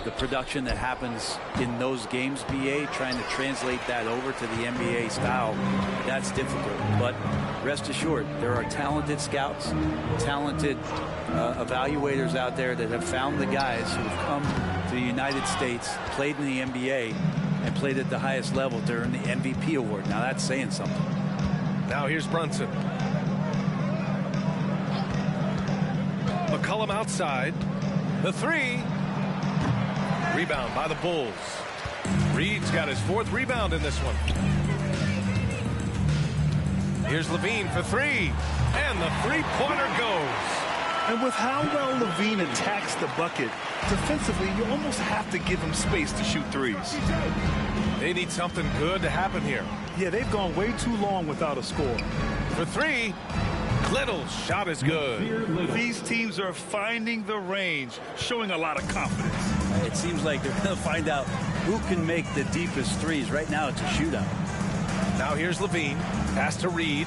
the production that happens in those games, BA, trying to translate that over to the NBA style, that's difficult. But rest assured, there are talented scouts, talented evaluators out there that have found the guys who have come to the United States, played in the NBA, and played at the highest level to earn the MVP award. Now that's saying something. Now here's Brunson. McCollum outside. The 3. Rebound by the Bulls. Reed's got his 4th rebound in this one. Here's Levine for 3. And the 3-pointer goes. And with how well Levine attacks the bucket, defensively, you almost have to give him space to shoot threes. They need something good to happen here. Yeah, they've gone way too long without a score. For 3. Little's shot is good. These teams are finding the range, showing a lot of confidence. It seems like they're going to find out who can make the deepest threes. Right now, it's a shootout. Now here's Levine. Pass to Reed.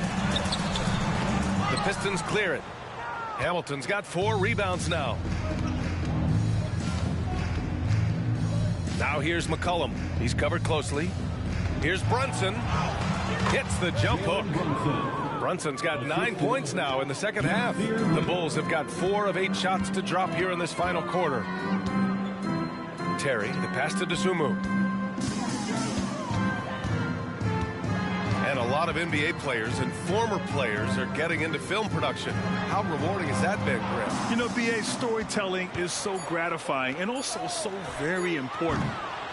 The Pistons clear it. Hamilton's got 4 rebounds now. Now here's McCollum. He's covered closely. Here's Brunson. Hits the jump hook. Brunson's got 9 points now in the second half. The Bulls have got 4 of 8 shots to drop here in this final quarter. Terry, the pass to Dosunmu. And a lot of NBA players and former players are getting into film production. How rewarding has that been, Chris? You know, BA, storytelling is so gratifying and also so very important.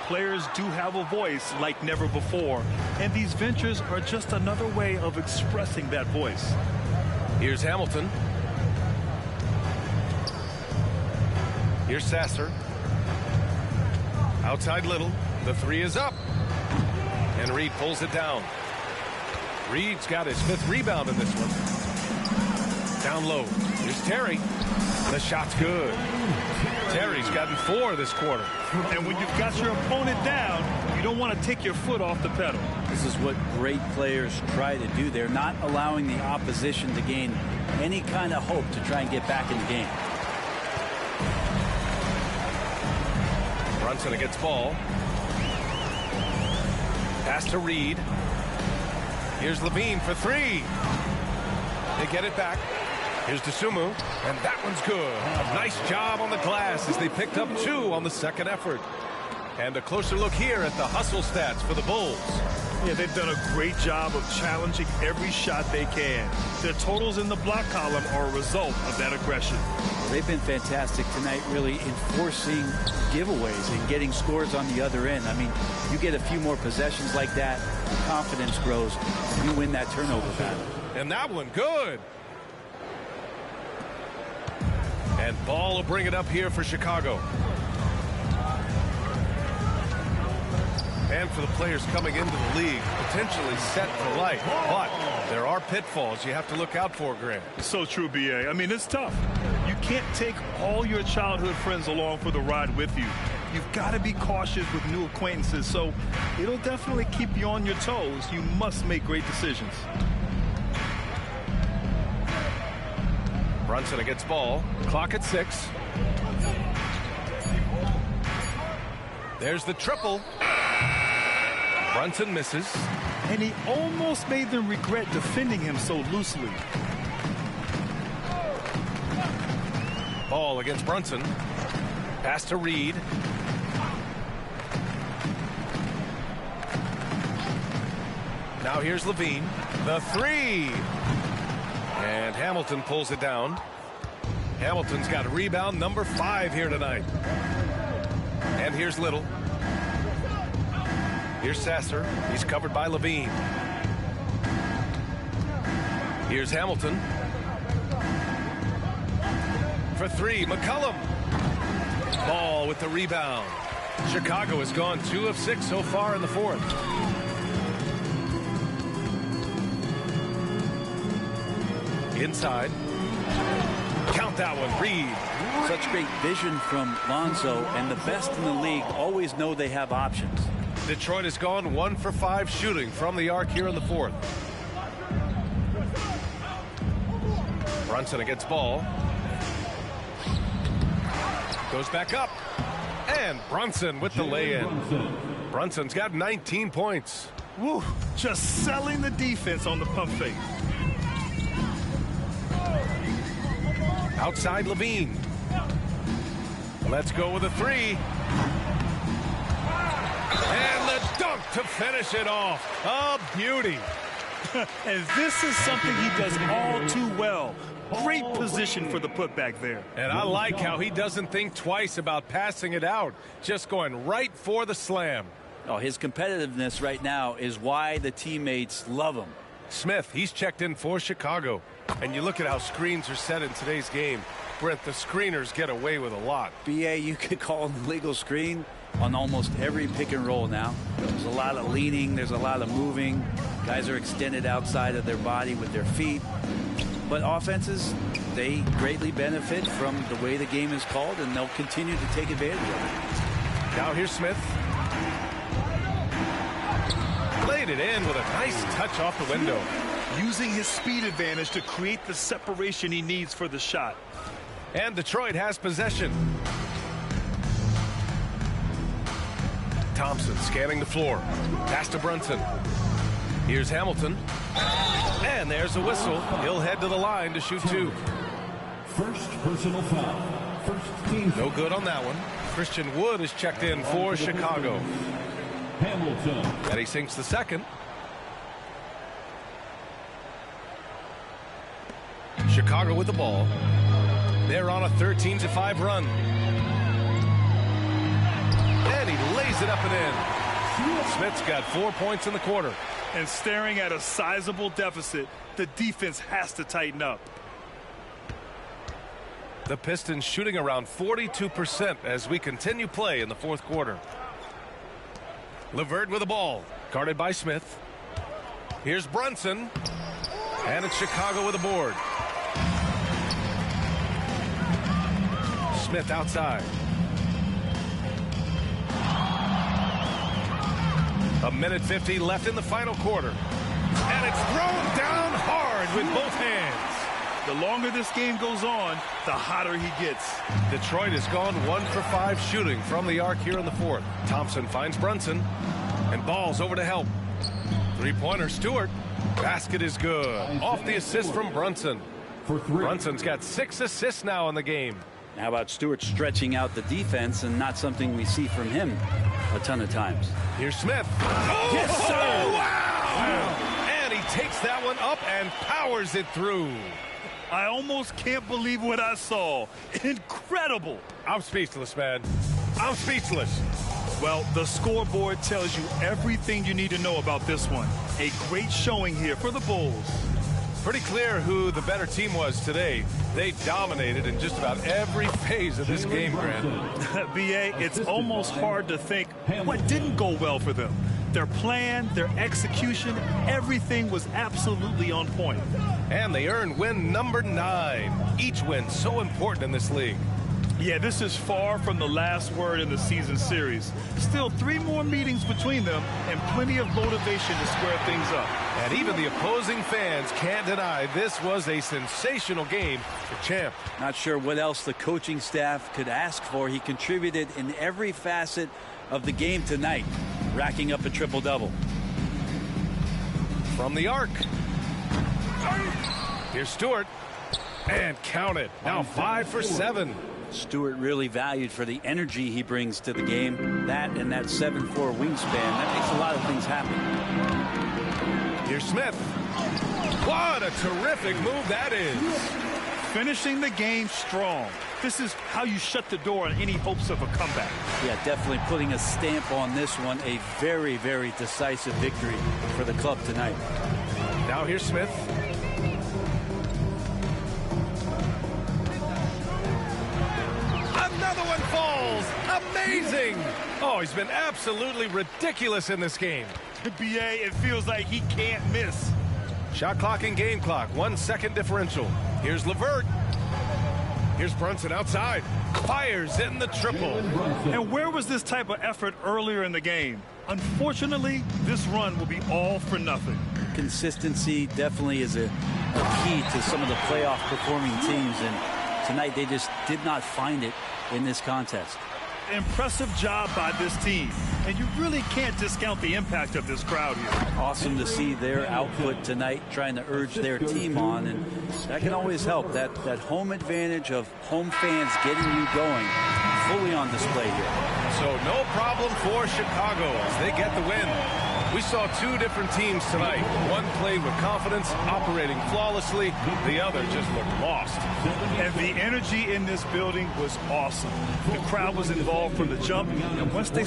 Players do have a voice like never before, and these ventures are just another way of expressing that voice. Here's Hamilton. Here's Sasser. Outside Little. The 3 is up. And Reed pulls it down. Reed's got his 5th rebound in this one. Down low. Here's Terry. The shot's good. Terry's gotten 4 this quarter. And when you've got your opponent down, you don't want to take your foot off the pedal. This is what great players try to do. They're not allowing the opposition to gain any kind of hope to try and get back in the game. Brunson against ball. Pass to Reed. Here's Levine for 3. They get it back. Here's Dosunmu, and that one's good. A nice job on the glass as they picked up 2 on the second effort. And a closer look here at the hustle stats for the Bulls. Yeah, they've done a great job of challenging every shot they can. Their totals in the block column are a result of that aggression. They've been fantastic tonight, really enforcing giveaways and getting scores on the other end. I mean, you get a few more possessions like that, your confidence grows, you win that turnover battle. And that one good. And Ball will bring it up here for Chicago. And for the players coming into the league, potentially set for life. But there are pitfalls you have to look out for, Grant. So true, B.A. I mean, it's tough. You can't take all your childhood friends along for the ride with you. You've got to be cautious with new acquaintances, so it'll definitely keep you on your toes. You must make great decisions. Brunson against ball. Clock at 6. There's the triple. Brunson misses. And he almost made them regret defending him so loosely. Ball against Brunson. Pass to Reed. Now here's Levine. The 3. And Hamilton pulls it down. Hamilton's got rebound number 5 here tonight. And here's Little. Here's Sasser. He's covered by Levine. Here's Hamilton. For 3, McCollum. Ball with the rebound. Chicago has gone 2 of 6 so far in the 4th. Inside. Count that one. Reed. Such great vision from Lonzo, and the best in the league always know they have options. Detroit has gone 1 for 5 shooting from the arc here in the 4th. Brunson against ball. Goes back up. And Brunson with the lay-in. Brunson's got 19 points. Woo, just selling the defense on the pump fake. Outside Levine. Let's go with a 3. And the dunk to finish it off. A beauty. And this is something he does all too well. Great position for the putback there. And I like how he doesn't think twice about passing it out. Just going right for the slam. Oh, his competitiveness right now is why the teammates love him. Smith, he's checked in for Chicago. And you look at how screens are set in today's game. Brent, the screeners get away with a lot. BA, you could call an illegal screen on almost every pick and roll now. There's a lot of leaning. There's a lot of moving. Guys are extended outside of their body with their feet. But offenses, they greatly benefit from the way the game is called, and they'll continue to take advantage of it. Now here's Smith. Laid it in with a nice touch off the window. Using his speed advantage to create the separation he needs for the shot. And Detroit has possession. Thompson scanning the floor. Pass to Brunson. Here's Hamilton. And there's a whistle. He'll head to the line to shoot 2. First personal foul. First team. No good on that one. Christian Wood is checked in for Chicago. Hamilton. And he sinks the second. Chicago with the ball. They're on a 13-5 run. And he lays it up and in. Smith's got 4 points in the quarter. And staring at a sizable deficit, the defense has to tighten up. The Pistons shooting around 42% as we continue play in the 4th quarter. LeVert with the ball. Guarded by Smith. Here's Brunson. And it's Chicago with the board. Smith outside. A minute 50 left in the final quarter. And it's thrown down hard with both hands. The longer this game goes on, the hotter he gets. Detroit has gone 1 for 5 shooting from the arc here in the 4th. Thompson finds Brunson. And ball's over to help. 3-pointer Stewart. Basket is good. Off the assist from Brunson. Brunson's got 6 assists now in the game. How about Stewart stretching out the defense, and not something we see from him a ton of times. Here's Smith. Oh, yes, sir. Wow. And he takes that one up and powers it through. I almost can't believe what I saw. Incredible. I'm speechless, man. I'm speechless. Well, the scoreboard tells you everything you need to know about this one. A great showing here for the Bulls. Pretty clear who the better team was today. They dominated in just about every phase of this game, Grant. B.A., it's almost hard to think what didn't go well for them. Their plan, their execution, everything was absolutely on point. And they earned win number 9. Each win so important in this league. Yeah, this is far from the last word in the season series. Still 3 more meetings between them and plenty of motivation to square things up. And even the opposing fans can't deny this was a sensational game for Champ. Not sure what else the coaching staff could ask for. He contributed in every facet of the game tonight, racking up a triple-double. From the arc. Here's Stewart. And counted. Now 5 for 7. Stewart really valued for the energy he brings to the game. That and that 7'4" wingspan, that makes a lot of things happen. Here's Smith. What a terrific move that is. Finishing the game strong. This is how you shut the door on any hopes of a comeback. Yeah, definitely putting a stamp on this one. A very, very decisive victory for the club tonight. Now here's Smith. Another one falls. Amazing. Oh, he's been absolutely ridiculous in this game. B.A., it feels like he can't miss. Shot clock and game clock. 1 second differential. Here's Levert. Here's Brunson outside. Fires in the triple. And where was this type of effort earlier in the game? Unfortunately, this run will be all for nothing. Consistency definitely is a key to some of the playoff performing teams, and tonight they just did not find it in this contest. Impressive job by this team, and you really can't discount the impact of this crowd here. Awesome to see their output tonight, trying to urge their team on, and that can always help. That home advantage of home fans getting you going, fully on display here. So no problem for Chicago as they get the win. We saw 2 different teams tonight. One played with confidence, operating flawlessly. The other just looked lost. And the energy in this building was awesome. The crowd was involved from the jump, and once they...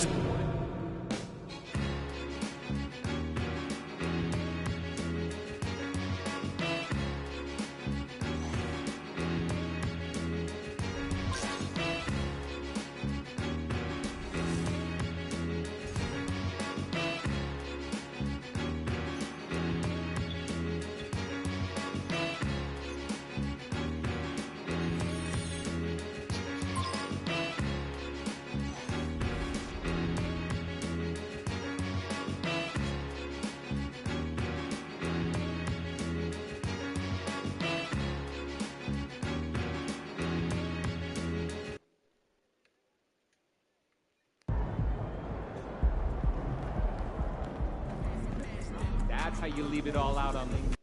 That's how you leave it all out on the